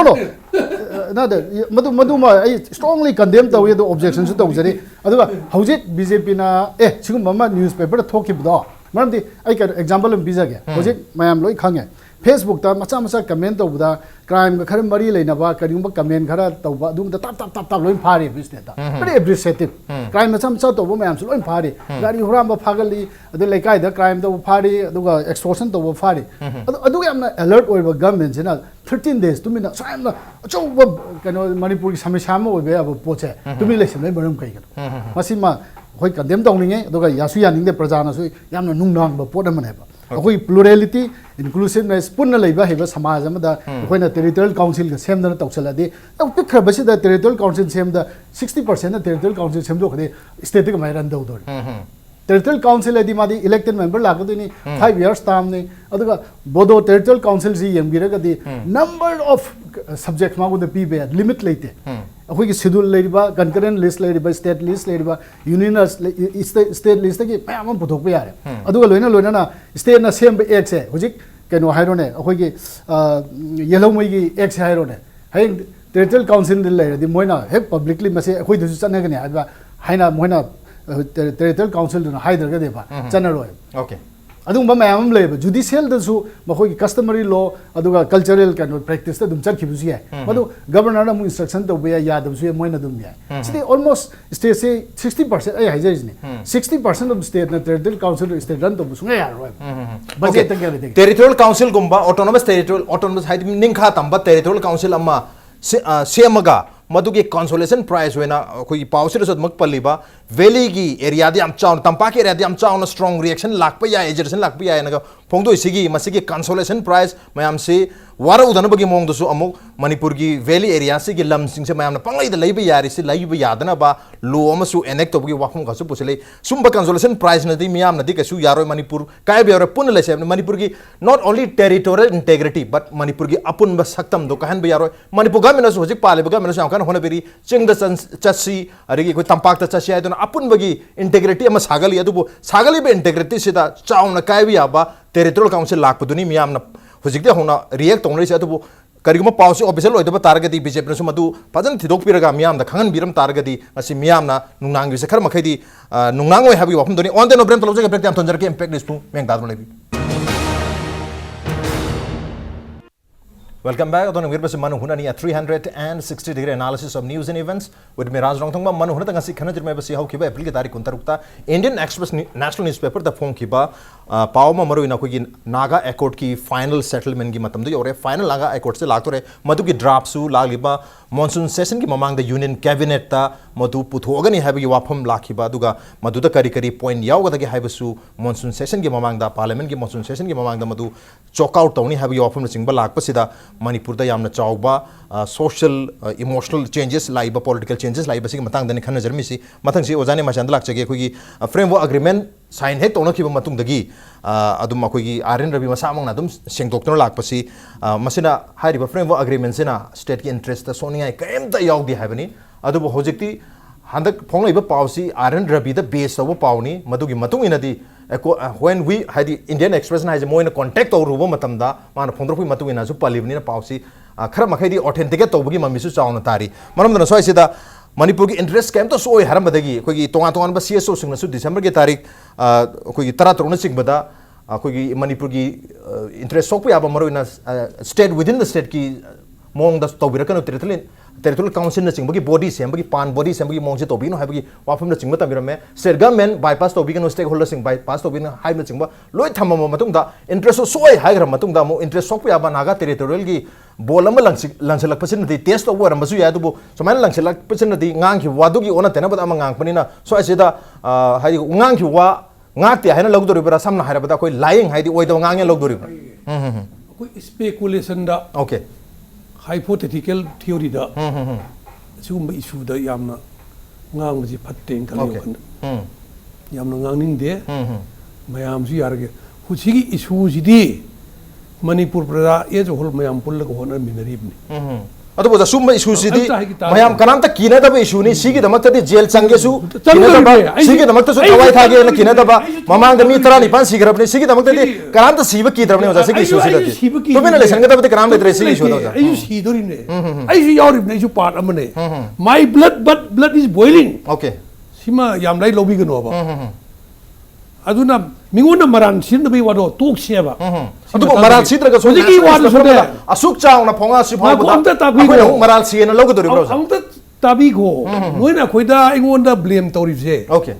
ना द मदु मा आई स्ट्रांगली कंडेम तवे दो ऑब्जेक्शन सु तौजरी अदुगा हुजे बीजेपी ना सिगुम मा न्यूज़पेपर थोकिबदो मरमदि आई का एग्जांपल बिजागे हुजे मैम लोई खांगे फेसबुक ता मचा मचा कमेंट तौबदा क्राइम का खर मरी लेनबा करिंगबा कमेंट खरा तौबा दुम दा तप लोइन फारे बिजनेस ता वेरी एप्रिशिएटिव क्राइम मचा मचा तौबा मैम सु लोइन फारे गाड़ी हुराम फागली अदु लेकाय दा क्राइम तौबा फारे अदुगा एक्सटॉर्शन तौबा फारे अदु यामना अलर्ट ओइबा गवर्नमेंट सिना 13 days तुमिना सायमना अचौबा कनो मणिपुर की समस्या म ओइबे अब पोचे तुमि लेसन नै बरम कइगन मसिमा होय कंडेम तौनिंगे अदुगा यासु यानिंगदे प्रजानासु यामना नुंगनांग बा पोट अमनेबा अखोई प्लूरलिटी इंक्लूसिवनेस पुनः लेबा हेबा समाज अमदा अखोइना टेरिटोरियल काउंसिल का सेमदना तौसलादि पिखरबसिदा टेरिटोरियल काउंसिल सेमदा 60% टेरिटोरियल काउंसिल सेमदोखदे स्टेट का माय रन दौदोर टेरिटोरियल काउंसिल यदि मादी इलेक्टेड मेंबर लागदोनी 5 years term ने अदुगा बोदो टेरिटोरियल काउंसिल जी यंगिरगदि नंबर ऑफ सब्जेक्ट मागुद पीबे लिमिट लेते अखोई की शेड्यूल लेरिबा कंकरेंट लिस्ट लेरिबा स्टेट लिस्ट लेरिबा यूनियन स्टेट लिस्ट की मैम पुथोक यारे अदुगा लोइना लोइना स्टेट ना सेम एक्ट से हुजिक कनो हाइरोने अखोई की येलो मई की एक्ट से हाइरोने हाइ टेरिटोरियल काउंसिल लेरदि मोइना हेक पब्लिकली मसे अखोई दसु चनगने आबा हाइना मोइना टेरिटोरियल काउंसिल दुना हाइदरगा देबा चनरोय ओके अदुंबा मैम लेब जुडिशियल दसु मखोई की कस्टमरी लॉ अदुगा कल्चरल कैनो प्रैक्टिस ता दुम चरखिबुसु याय मदु गवर्नर ना मु इंस्ट्रक्शन तो बया यादबसु या मोइना दुम याय सिदि ऑलमोस्ट स्टेट से 60% आई हाइजइजनी 60% ऑफ स्टेट ना टेरिटोरियल काउंसिल स्टेट रन तो बुसुंगा यार रोय बजेट तक यारे टेरिटोरियल काउंसिल गुम्बा ऑटोनोमस हाइद निंखा तंबा टेरिटोरियल काउंसिल अम्मा सेमगा मदुगे कंसोलेशन प्राइज होना कोई पाउसिर सदमक पल्लीबा वैली की एरिया दि आम चाउन तंपा के एरिया दि आम चाउन स्ट्रांग रिएक्शन लाख या एजरेशन लाख या नगा फोंगदो सिगी मसिगे कंसोलेशन प्राइज मयाम से वारा उदनबगी मोंग दसु अमुक मणिपुर की वैली एरिया से की लम सिंग से मयाम पंगलाई द लैब यारि से लैब यादना बा लो अमसु एनेक्ट तोबगी वाफम खसु पुसले सुंबा कंसोलेशन प्राइज नदी मियाम नदी कसु यारो मणिपुर काय बेरे पुन लेसे मणिपुर की not only territorial integrity but Manipur की अपुन ब सक्तम दो कहन यारो मणिपुर गमेनस होजिक पाले गमेनस याम kan होना बेरी चिंग द चसी अरेगी कोई तंपाक त चसी आयदन अपुन बगी इंटेग्रिटी अम सागली अदुबो सागली बे इंटेग्रिटी सिदा चाउन काय बि आबा टेरिटोरियल काउंसिल लाखपदुनी मियाम हुजिकदे होना रिएक्ट तौनरी से अदुबो करिगुम पाउसी ऑफिशियल ओइदबा तारगदी बीजेपी नसु मदु फजन थिदोक पिरगा मियाम दा खंगन बिरम तारगदी असि मियाम ना नुंगनांग से खर मखैदी नुंगनांग ओइ हाबि वफम दोनी ऑन द नोब्रेम तलौजे के प्रेक्टिस थंजर के इंपैक्ट लिस्ट मेंग दादम लेबी Welcome back. Adon ngir bas manu huna ni a 360-degree analysis of news and events with me Raj Nongthombam manu huna tangasi khana jirme bas hau kiba April ki tarikh 29 Indian Express national newspaper da phone kiba pawma maru ina kogi Naga Accord ki final settlement gi matam du yore final Naga Accord se lagtore madu ki draft su lagliba monsoon session ki mamang da union cabinet ta madu puthogani habi wafam lakhiba duga madu da kari point yawga da gi habisu monsoon session ki mamang da parliament ki monsoon session ki mamang da madu chock out tawni habi wafam singba lakpasida Manipur दा यामना चाउबा social emotional changes लाइबा political changes लाइबा सिग मतंग दनि खन जरमिसी मतंग सि ओजाने मचांद लाकचगे कोगी फ्रेमवर्क एग्रीमेंट साइन हे तोनखिबा मतुंग दगी अदुम कोगी आरएन रवि मसामंग ना दुम सेंगदोक्तन लाकपसी मसिना हारिबा फ्रेमवर्क एग्रीमेंट सिना स्टेट की इंटरेस्ट ता सोनियाय केमता यावदि हाबनी अदुबो होजिकति हंदक फोंगलाइबा पाउसी आरएन रवि दा बेस तव पाउनी मदुगी मतुंग इनदी when we had the Indian Express na moina contact or rubo matamda man phondro pui matu ina su palibni na pausi khara makhai authenticate tawbagi mami su chauna tari maram na soi sida Manipur ki interest kem to soi haram badagi koi ki tonga ba CSO sing na su December ke tarik koi ki tara trona sing bada koi ki Manipur ki interest sok pu aba maro ina state within the state ki mong da tawbira kan territorial council na singbagi body sembagi pan body sembagi mong se tobi no habagi wafam na singba tamira me state government bypass tobi kan stakeholder sing bypass tobi na hai na singba loi thamma matung da interest soi hai gram matung da mo interest sok ya ba naga territorial gi bolam langselak pasin di test over ambasu ya dubo so man langselak pasin di ngang ki wadu gi ona tena ba ama ngang pani na so asida hai ngang ki wa ngak ti hai na logdori bara samna hai ba koi lying hai di oi da ngang ya logdori koi speculation da okay hypothetical theory da sigumba issue da yamna ngang ji phatte kan kan yamna ngang ning de mayam ji yarge huchigi issue ji di Manipur Pradesh is a whole Mayam Pulak one minaribni. Otherwise, assume issue city. Am Mayam Kananta Kina the issue, Sigi the Mata jail Sangesu, Sigi the Mata Hawaii Tagi and Kinataba, Mamma the Mitra, Nipan Sigrab, Sigi the Mata, Karanta Sivaki, the Sigi Society. 2 minutes, and get up the Karam dressing issue. I use Hidorine. I see your nation part of money. My blood is boiling. Okay. Sima Yamlai Lobiganova. Aduna Minguna Maran Sindabi Wado, Tuk Sheva. Maran Sidra, so the key one is a souk chow, a ponga, Maral Si and a logo to the Tabigo. When a Quida, I wonder blame Torije. Okay.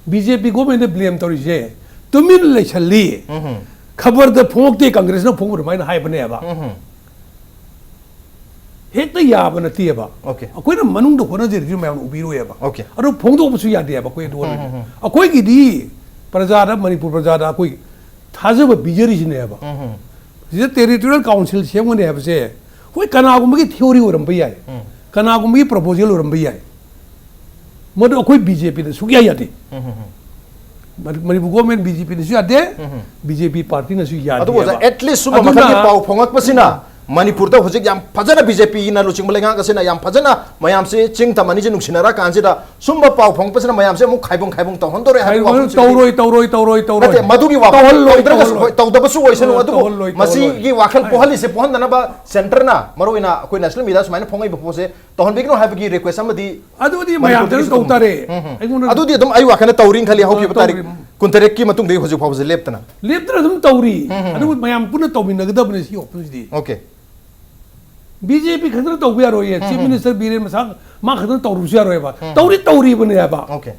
BJP government blame Torije. 2 minutes Lee. Cover the Ponte Congress, no Pongo, mine Hypaneva. Hit the Yab and a Tiaba. Okay. A quite a manung to one of the Ubirueva. Okay. I don't Pongo Suya, but quite one. A quake D. Prajada, Manipur Prajada, quick. Taza a Bijari never. The territorial council, same when they have said, we can make theory or Mbai. Can I make proposal or Mbai? Mother quick BJP, the Sugayati. But Manipur government BJP is there, BJP party is at least Sumaka Pongat Pasina. Manipur to hojik yam phajana BJP na luching malenga kasina yam phajana mayam se ching ta mani je nuksinara kansida sumba pau phong pasina mayam se mu khaibong to hondore ha tauroi madugi wa idra ka tawda basu oisanu adu masi gi wakhal pohali se pohon na ba center na maroina koi national media smaina phongai ba pose to hon bigno ha gi request amadi adu di mayam te tawtare adu di adum ai wakhana tauring khali hauki batari kuntarek ki matung de hojik phawse leptana dum tauri adu mayam puna tawmin nagda bne si opus di okay BJP खतरा तो हुआ रोये chief minister बीरे में सांग माँ खतरा तो रुसिया रोये बा तौरी बने बा ओके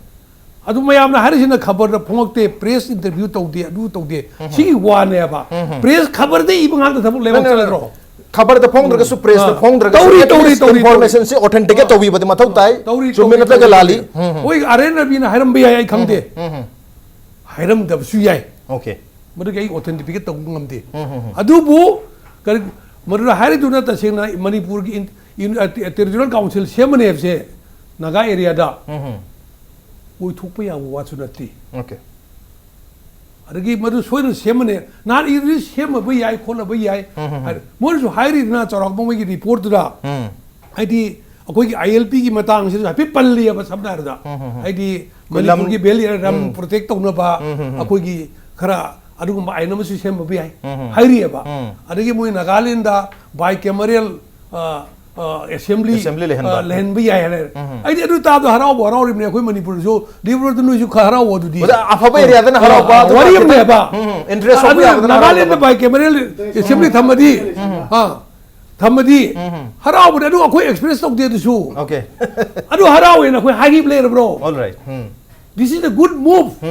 अदु मैं आपने हर चीज़ खबर ना फोंगते प्रेस इंटरव्यू तो दिए सी वाने बा प्रेस खबर दे इबंग आते सब लेवल चल रहा खबर तो फोंग दरके सु प्रेस तो फोंग दरके तौरी इंफॉर्मेशन से ऑथेंटिक है तो भी बदे मथौ ताई जो मिनट लगे लाली ओए अरे नबी ना हैरम भी आया खंगते हैरम दब सुयाई ओके मतलब क्या ऑथेंटिक तो गंगमते अदु वो कर मरुरा हारी दुना तसेंगना मणिपुर की टेरिटोरियल काउंसिल सेमने से नागा एरिया दा कोई थुप या वाचु नती ओके अरगी मरु सोइन सेमने ना इरि सेम बई याय खोल बई याय मोरसु हारी ना चरक बंगी रिपोर्ट दा आईडी अकोई आईएलपी की मतांग से हापी पल्ली अब सबना दा आईडी मणिपुर की बेली रम प्रोटेक्ट तौना बा अकोई की खरा अदुगुम आइनम सिस्टम बबी है हाइरियबा अदगी मोय नागालैंड दा बाय कैमरल असेंबली लेहन बी है आइदि अदु ता दो हराव बराव रिमने कोई मणिपुर जो देवव्रत नु जो हराव दुदी अफबा एरिया दा हराव बा वरियम ने बा इंटरेस्ट ऑफ नागालैंड दा बाय कैमरल असेंबली थमदी हां थमदी हराव अदु अखोय एक्सप्रेस तक दे दुसु ओके अदु हराव ने कोई हागी player bro alright This is a good move.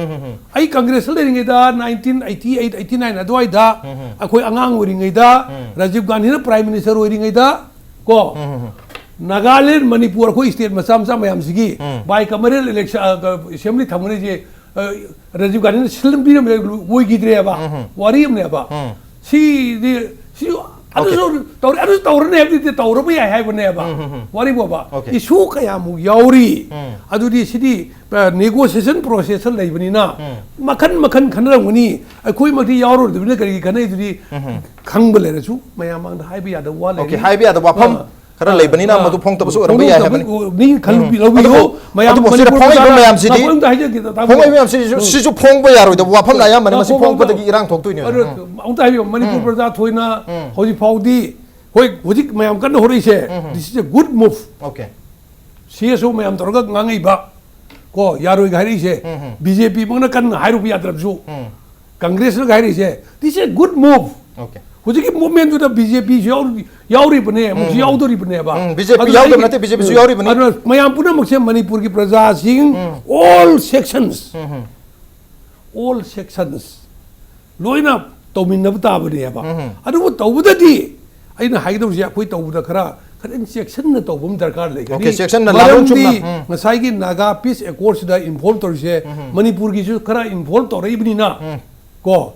I Congress leading it 1988, 89. Adwai da. Akoi angang wearing it Rajiv Gandhi Prime Minister wearing it Ko. Nagaland, Manipur, koi state masam mayam sigi. By Kamaril election assembly thamune Rajiv Gandhi slim biram woi gidre ba. Wariyam ne ba. She Adu taur ne abdi taur bi hai bane ba. Wari ba. Isu kaya mu yauri. Adu di sidi negotiation process lai bani na. Makan khanra ngani. Koi mati yauro de bine kari khanai di khang bale rasu. Maya mang hai bi ada wa lai. Okay, hai bi ada wa pham. Khara lai bani na matu phong tabasu ram bi hai bani. Ni khalu bi lobi ho. Maya mang sida phong ai mayam sidi. Phong ai mayam sidi sisu phong ba yaro de wa pham la ya mani masi phong pa de irang thok tu ni. Ang tai bi Manipur Praja thoina hoji faudi. Hoi hoji mayam kan ho ri se. This is a good move. Okay. CSO mayam torga ngangai ba. Ko yaro gairi se. BJP mangna kan hairu bi adrab su. Congress na gairi se. This is a good move. Okay. Hoji ki movement to the BJP yauri bane mu yaudori bane ba. BJP yaudori nate BJP su yauri bane. Mayam puna mukse Manipur ki praja sing all sections. All sections. Loina tawmin ta bane ba. Adu tawda di aina haidau ja koi tawda khara karen section na tawbum darkar le. Okay, section na larun chumna. Masai ki Naga Peace Accords da involved tor se Manipur ki su khara involved tor ibni na. Ko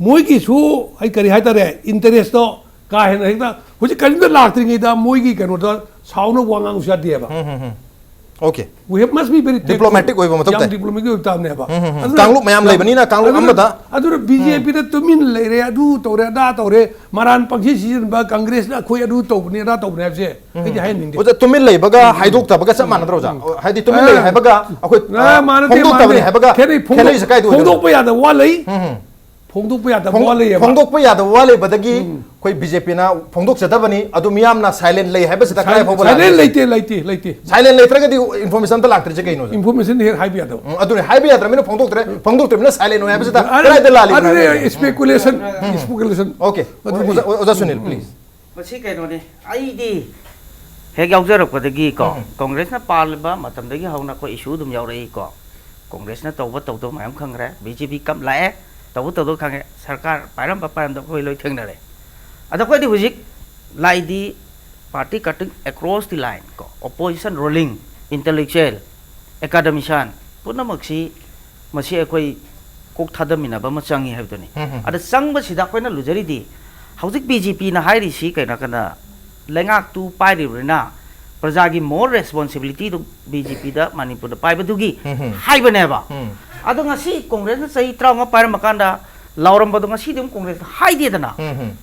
मोई की सु आई करी हाय तारे interest तो का है ना हुजी करिंदा लाक्त्रिंग इदा मोई की कनो तो साउनो वांगांग उसा दिए बा Okay. We must be very Diplomatic way ba matok tai. diplomatic way tam ne ba. Kanglup mayam lai bani na kanglup amada. Adu BJP da tumin lai re adu tore da tore maran pangsi season ba Congress na khoi adu to ne da to ne se. Ai hai ning de. Oja tumin lai baga haidok ta baga sama na droja. Haidi tumin lai hai baga akoi phongdok ta bani hai baga. Khelai sakai do. Phongdok pa ya da wa lai. Phongdok pa ya da wa lai. Phongdok pa ya da wa lai badagi koi BJP na phongdok chada bani adu miyam na silent lai hai ba sita kai phobala. Silent laite. Silent lai traga di information ta lak tre kai no. Information he hai ya da. Adu hai ba ya tra mina phongdok tre mina silent no hai ba sita kai da lali. Adu speculation. Okay. Oja Sunil please. Masi kai no ne. Ai di he yaujara padagi ko Congress na parliba matam dagi hauna ko issue dum yaurei ko. Congress na tawba tawdo mayam khangre BJP kam lae tawdo khangre sarkar pairam da ko loi thengna re. Ada ko di hujik lai di party cutting across the line ko opposition rolling intellectual academician puna maksi masi akoi kok thadamina ba machangi habdoni ada sang ba sida ko na lujari di hujik BJP na hairi si kaina kana lengak tu pai ri na prajagi more responsibility to BJP da Manipur da pai badugi hai bane ba ado ngasi Congress na sai trauma pai makanda lauram badu ngasi dum Congress hai de dana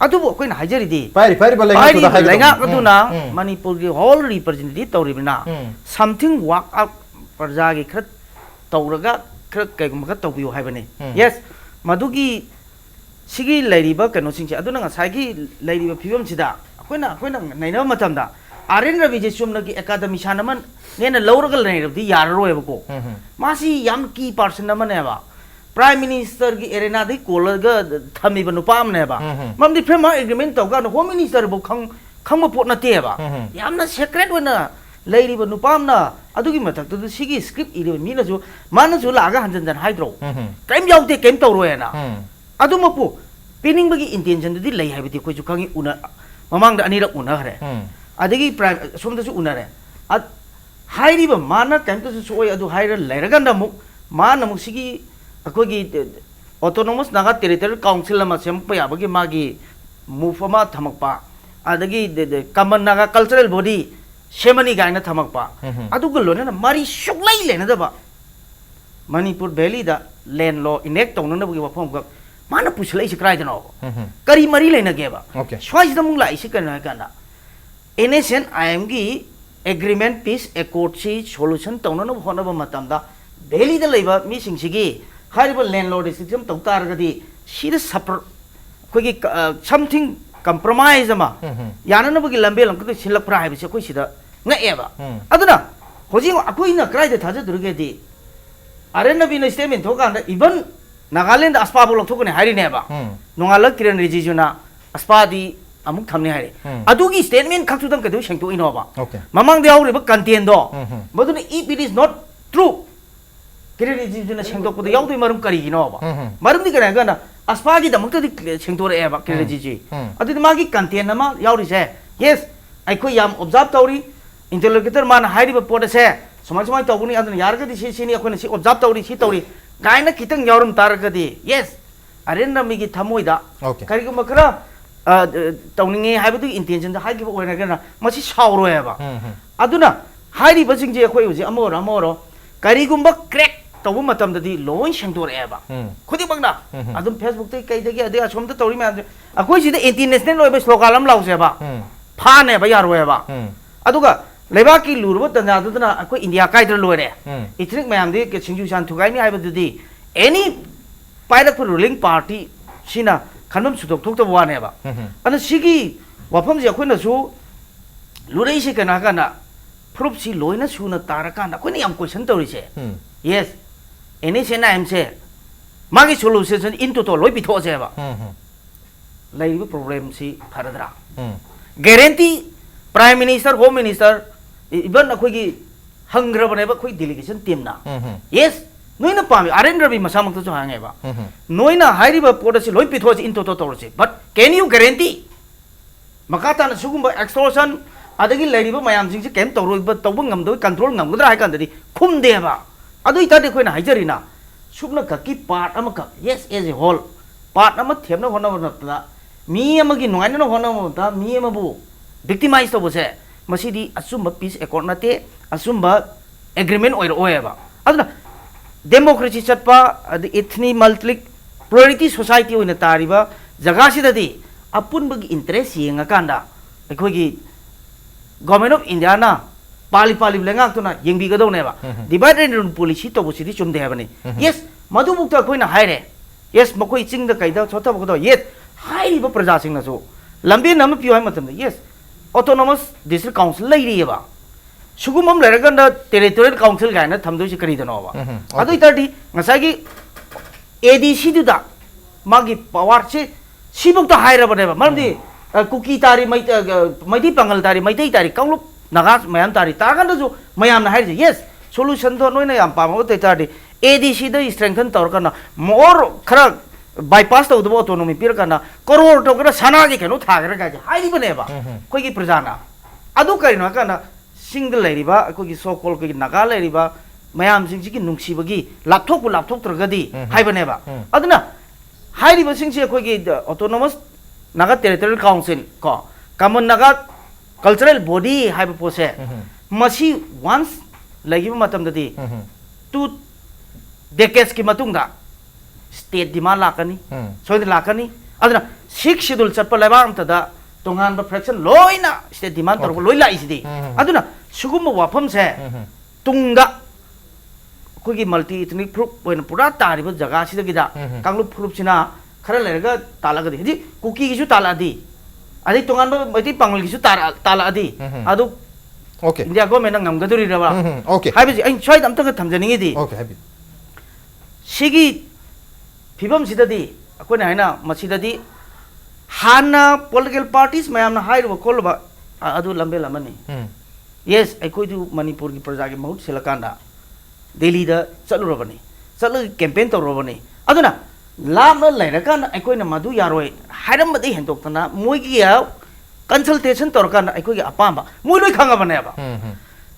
adu bo ko na hajari di pai ba lenga tu hai lengak tu na Manipur gi whole representative tori na something work out prajagi khrat tauraga khrat kai gum khat tawbiu hai bane yes madugi sigi lairiba kano singse adu na ngasai gi lairiba phibam sida koina naina matamda Aren Ravi Jesumna ki academy shanaman nena lawragal nei rabdi yarroi bako masi yam key person naman eba prime minister ki arena dei kolaga thami banu pam ne ba mamdi frame agreement tawga home minister bo khang ma pot na te ba yamna secret wana leiri banu pam na adugi matak tu sigi script iri mi na ju mana ju laga hanjan jan haidro kaim yaute kaim tawroi na adu mapu pinning bagi intention di lei haibiti ko ju khangi una mamang da anira una hare adagi prime somda su una re ad hairi ba mana time to su oi adu haira leiraga na mu mana mu sigi akogi autonomous naga territorial council ma sem pa yabagi magi mufama thamakpa adagi common naga cultural body semani gaina thamakpa adu galo na mari suklai lena da ba Manipur Valley da land law enact tawna na bagi wafam ga mana puslai sikrai da no kari mari lena ge ba swais da mung lai sikana kana NSN IMG agreement peace accord si solution tawna na hona ba matam da Valley da leiba mi singsigi hariba landlord system taw targadi sida sapar kogi something compromise ama yana na bagi lambe lam ko silak pra haibse ko sida nga eba aduna hoji akoi na krai da thaja durge di arena bi na statement thoka da even Nagaland aspa bolok thokone hari ne ba nongalak kiran rijijuna aspa di amuk thamne hari adugi statement khaksu dam kadu sengto ino ba mamang de aure ba content do baduna if it is not true kiran rijijuna sengto ko yaw do marum kari ino ba marum di kana gana aspa gi damuk di sengto re ba kiran rijiji adu magi content nama yaw ri se yes ai ko yam observe tawri interlocutor man hari ba pod se samai tawuni aduna yarga di si ni akona si observe tawri si tawri gaina kitang yaurum taragadi yes arena migi thamoida kari ko makra tawninge haibadu intention da haigi bo na masi sauro eba aduna hairi basing je khoi uji amoro kari gumba crack tawu matam da di loin sengtor eba khudi bangna adum Facebook te kai dagi ade asom da tawri ma akoi sida international loiba slogalam lause ba pha ne ba yaro eba aduga Leba ki lurbo tanda aduna akoi India kai dra loire itrik mayam de ke singju san thugai ni haibadu di any pairak ruling party sina khanum sudok thok ta wane ba ana sigi wafam je akoi na su lurei se kana kana proof si loina suna taraka na koi ni am question tori se yes any se na am se magi solution into to loi pitho se ba lai problem si pharadra guarantee prime minister home minister even akhoi hangrabane ba khoi delegation team na yes noina pami arendra bi masamang to hange ba noina hairi ba policy loi pitho into to torse but can you guarantee makata na sugumba extortion adagi lairi ba mayam jing se kem toroi ba tawba ngam do control ngam gudra hai kan dadi khum de ba adu ita de khoi na haijari na subna ka ki part ama ka yes as a whole part ama themna hona na mi ama gi noina na hona ta mi ama bu victimize to bose masidi asumba peace accord nate asumba agreement oir oeba aduna democracy chatpa ethnic multi plurality society oina tariba jaga sidadi apun bagi interest yenga kanda ekhoi gi government of India na pali lengak tu na yengbi gadau neba divide and rule policy to busidi chum de habani yes madu bukta koi na haire yes makoi ching da kaida chota bukdo yes hai ba praja sing na so lambi nam pi hai matam yes autonomous district council lai ri ba sugumam leraga na territorial council ga na thamdo si kari da no ba adu itadi ngasai gi ADC du da magi power che sibuk ta haira ba ne ba mardi kuki tari mai pangal tari mai tari kaulup nagas mayam tari tagan da jo mayam na haire yes solution do noi na yam pa mo te tari ADC da strengthen tor kana more khara bypass to do autonomy pir kana koror to kana sana gi kenu thagra ga hai ba ne ba koi gi prajana adu kai no kana single lai riba koi gi so call koi naga lai riba mayam sing gi nungsi bagi lapthok tragadi hai ba ne ba aduna hai riba sing se koi gi autonomous naga territorial council ko common naga cultural body hai ba pose masi once lagi matam dadi tu decades ki matung da state demand lakani soid lakani aduna 6 schedule chappa labam tada tongan ba fraction loina state demand tor loi la isidi aduna sugum wafam se tunga kogi multi ethnic group poin pura tari ba jaga sida gida kanglu group sina khara lerga talaga di kuki gi su tala di adi tongan ba mati pangal gi su tala adi adu okay india government ngam gaduri ra ba okay habi ai choi dam ta thamjani di okay habi sigi phibam sidadi akoina haina masidadi hana political parties mayam na hairu kolba adu lambe lamani yes aikoi du manipur gi praja gi mahut silakanda delhi da chalurabani chalu campaign torobani aduna lamna lairakan aikoi na madu yaroi hairam badi hendok tana moi gi ya consultation torkan aikoi gi apamba moi loi khanga bane ba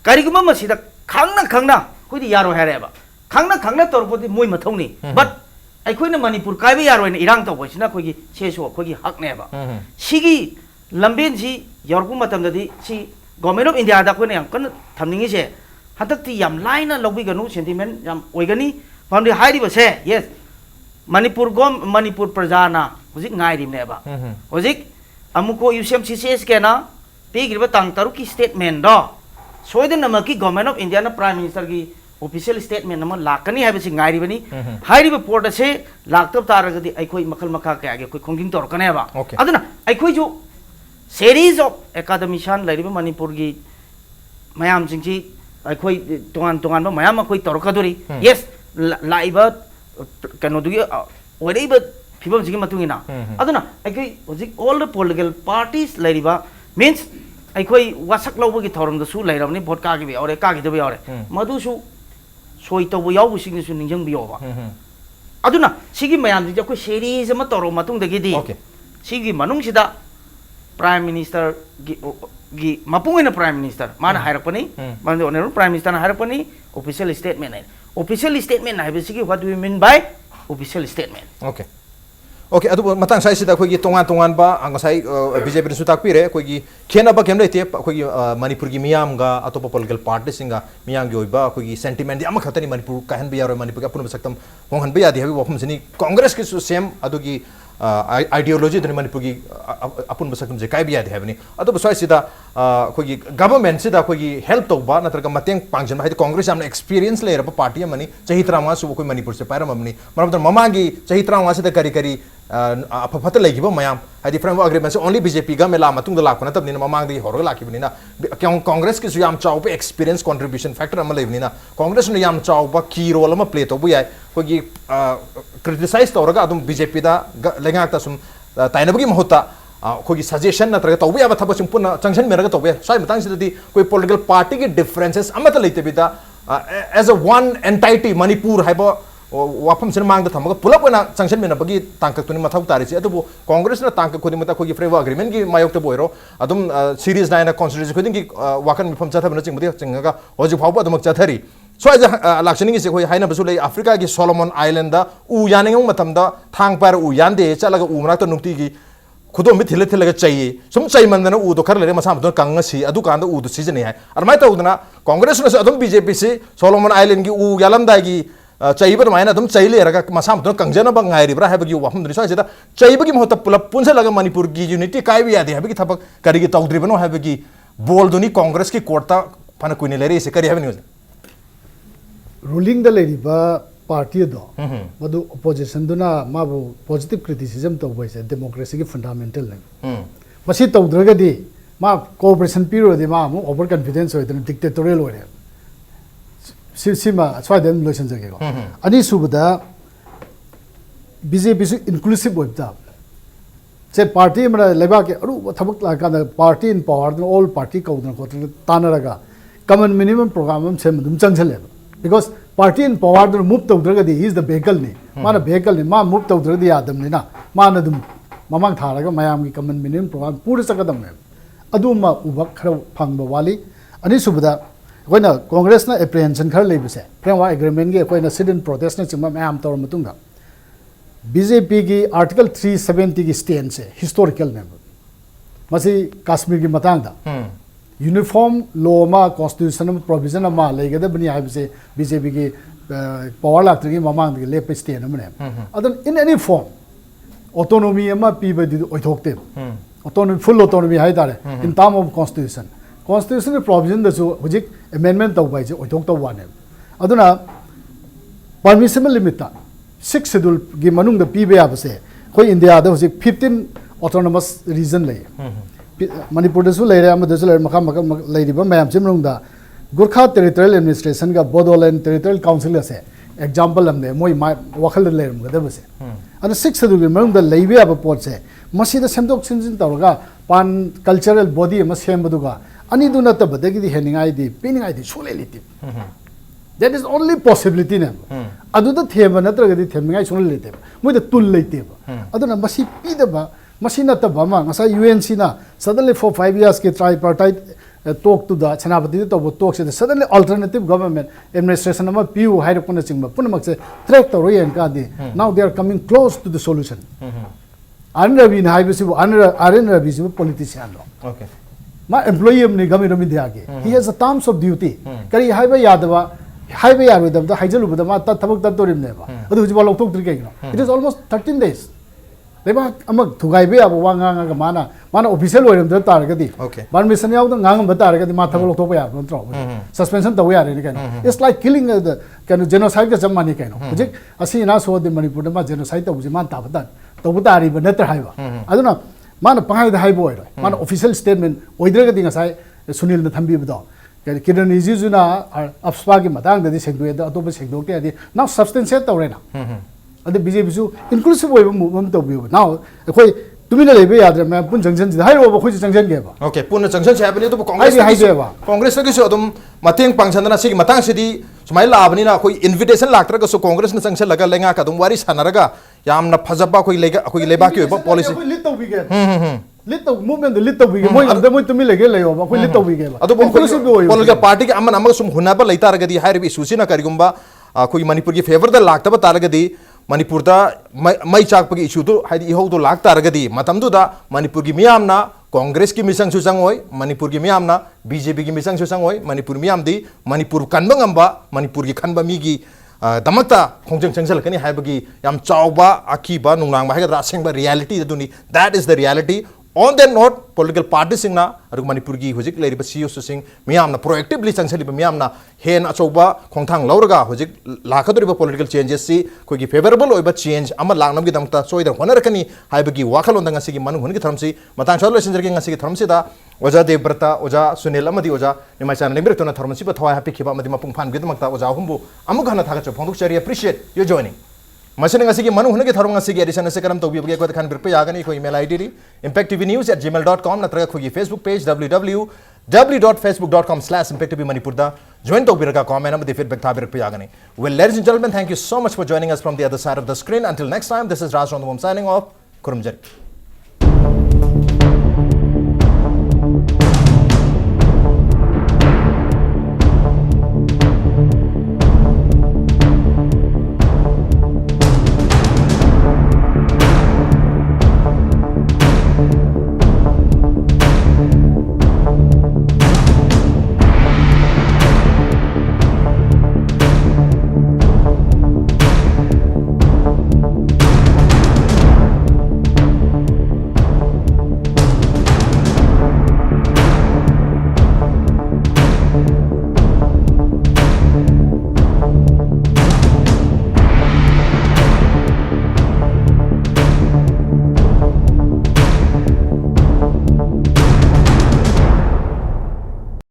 kariguma masida khangna koi di yaro hare ba khangna torpodi moi mathoni but aikoi na manipur kai ba yaroi na irang to boisina koi gi cheso koi gi hak ne ba sigi lambin si yorku matam dadi si government of India da koi na yang kan thamningi se hatak ti yam laina lobi ganu sentiment yam oigani pamdi hairi ba se yes manipur prajana hojik ngai rim ne ba hojik amuko UCMCCS ke na pigriba tang taruki statement do soiden namaki government of India na prime minister gi official statement nama lakani hai basi ngai ribani hai riba port se laktab taragadi aikoi makal makha ka age koi khonging tor kane ba aduna aikoi jo series of academician lairiba manipur gi mayam jingji aikoi tongan ba mayam akoi tor kaduri yes laiba kano dugi oreiba phibam jigi matungina aduna aikoi hojik all the political parties lairiba means aikoi wasak lawba gi thoram da su lairamni vote ka gi be ore ka gi de be ore madu su soi tau yaw sing su ningjang bi ba aduna sigi mayam ji ko series ma toro matung da gi di sigi manung sida prime minister gi mapungina prime minister mana hairapani mande oner prime minister na hairapani official statement na hai sigi what do you mean by official statement okay adu matang sai sida khoi gi tongan ba angasai BJP ni sutak pire khoi gi khena ba kem leite khoi gi manipur gi miyam ga atopa political party singa miyam gi oiba khoi gi sentiment di ama khatani manipur ka han bi yaro manipur ka pun saktam hong han bi yadi habi wafum sini congress ki same adu gi ideology dani manipur gi apun basaktam je kai bi yadi habni adu sai sida khoi gi government sida khoi gi help to ba natraga mateng pangjan ba congress amna experience le ra party amani chahi trama su khoi manipur se param amni maram mamangi chahi trama sida kari apapata lagi ba mayam hadi framework agreement only BJP ga mela matung da lakuna tab ni mamang di horga laki bni na congress ki yam chaw pe experience contribution factor am le bni na congress no yam chaw ba key role am play to bu yai ko gi criticize to raga adum BJP da lenga ta sum taina bugi mahota ko gi suggestion na traga to bu ya ba thaba sum puna junction me raga to bu sai matang sidadi koi political party ki differences amata leite bida as a one entity manipur haiba wafam sin mang da thamaga pulap na sanction me na bagi tangkak tuni mathau tari se adu congress na tangkak khodi mata khogi framework agreement gi mayok ta boiro adum series 9 na constitution khodi gi wakan mi pham cha thabna ching budi chinga hoji phau ba dumak cha thari so as electioning se khoi haina basu lei africa gi solomon island da u yaning matam da thang par u yande chalaga u mrak ta nukti gi खुदों में थिले थिले चाहिए सुम चाहिए मंदना ऊ तो कर ले मसा मत कंग सी अदु कांद ऊ तो सीजन है अरमाय तो उदना कांग्रेस ने अदम बीजेपी से सोलोमन आइलैंड की ऊ यालम दागी चाहिए पर मायना अदम चाहिए ले रहा मसा मत कंगजना बंगाई ब्रा है बगी वहम दृश्य से चाहिए बगी महत्व पुलप पुंसे लगा मणिपुर की यूनिटी काय भी याद है बगी थपक करी की तौद्री बनो है बगी बोल दुनी कांग्रेस की कोर्टा फन कुने ले रही से करी है news ruling the lady ba party do madu opposition duna mabu positive criticism to boy democracy ki fundamental ne masi to draga di ma cooperation period di ma mu over confidence hoy den dictatorial hoy sima swai den relation jage go ani subada BJP su inclusive hoy ta se party mara leba ke aru thabak la ka party in power all party ka udna ko tanaraga common minimum program se dum changchale because party in power the move to draga di is the vehicle ni mana vehicle ni ma move to draga di adam ni na mana dum mamang tharaga mayam ki common minimum program pura sakadam me aduma ubak khara phangba wali ani subada koina congress na apprehension khar leibse framework agreement ge koina sit in protest na chimma mayam tor matunga BJP ki article 370 ki stand se historical ne masi kashmir ki matang da uniform law ma constitutional provision ma lega da bani hai se BJP ki power lak ki mamang ki lepe stand ne adon in any form autonomy ma piba di oithokte autonomy full autonomy hai dare in term of constitutional provision da so hojik amendment taw bai je oithok taw wane aduna permissible limit ta 6 schedule gi manung da pibe ya base koi india da hojik 15 autonomous region le Manipur da su le ra ma da su le makam le ri ba mayam chimrung da Gurkha territorial administration ga Bodoland territorial council ase example amne moi wakhal le ram ga da base ana 6 schedule gi manung da leibe ya ba pot se masi da semdok sinjin tawga pan cultural body ma sem badu ga ani du na ta badagi di heningai di piningai di sole liti that is only possibility ne adu da thema na tra ga di themingai sole lite moi da tul leite ba adu na masi pi da ba masi na ta ba ma ngasa UNC na suddenly for 5 years ke tripartite talk to the Chanapati to talk se suddenly alternative government administration ma piu hai ro puna chingba puna mak se track to royen ka di now they are coming close to the solution Anrabi na hai bisi Ravi is a politician okay ma employee am ni gami rami diage he has a terms of duty kari hai ba yadwa hai ba yaru da haijalu ba ma ta thabak ta torim ne ba adu ji ba lok tok tri ke it is almost 13 days leba amak thugai be abu wanga ga mana official oiram da tar ga di permission yaw da ngam ba tar ga di ma thabak lok tok ba ya no suspension ta ya re ni kan it's like killing the kan genocide ga jamani kan hujik asi na so de Manipur da ma genocide ta buji man ta ba to bu ta ri ba natra hai ba aduna mana pangai da hai boy mana official statement oidra ga di ngasai Sunil na thambi ba do kiran iji juna apspa gi matang da di sengdo da to ba sengdo ke di now substantiate ta re na ade BJP su inclusive way movement to be now koi tumina lebe yadra ma pun junction ji hai ro ba khoi junction ge ba okay pun junction che abani to congress ki so adum mateng pangchandana sig matang sidi sumai la abani na koi invitation laktra ga so congress na junction laga lenga ka dum wari sanaraga yamna phajaba koi leba ki ba policy lit to be ge lit to movement lit to be ge moi amda moi tumi lege leyo ba koi lit to be ge ba adu political party ki amman amag sum huna ba leita raga di hai ri issue na karigumba koi manipur ki favor da lakta ba taraga di Manipur da mai chak pagi issue to hai di ho do lak tar ga di matam du da Manipur gi miyam na Congress ki misang susang oi Manipur gi miyam na BJP gi misang susang oi Manipur miyam di Manipur kanbang amba Manipur gi khanba mi gi damakta khongjang changsal kani hai bagi yam chawba akiba nungnang ba ha ga sengba reality da duni that is the reality on that note political parties sing na aru Manipur gi hojik leri ba CEOs sing miyam na proactively changsali ba miyam na hen achoba khongthang lauraga hojik lakadori ba political changes si koi gi favorable oi ba change ama langnam gi damta soida honar kani hai ba gi wakhalon dang asigi manu hun gi thamsi matang chalo lesin jergi ngasigi thamsi da oja Devbrata oja Sunil amadi oja Nimaichand Luwang to na thamsi ba thawai happy khiba amadi mapung phan gi damta oja humbu amuk hana thaga choponduk chari appreciate you joining machine ngasigi manu hunagi tharong ngasigi edition se karam tobi bge ko khan birpe yagani ko email id ri impacttvnews@gmail.com natra ko Facebook page www.facebook.com/impacttvmanipur da join tobi raga comment am the feedback tha birpe yagani well ladies and gentlemen thank you so much for joining us from the other side of the screen until next time this is Raj Nongthombam signing off kurumjari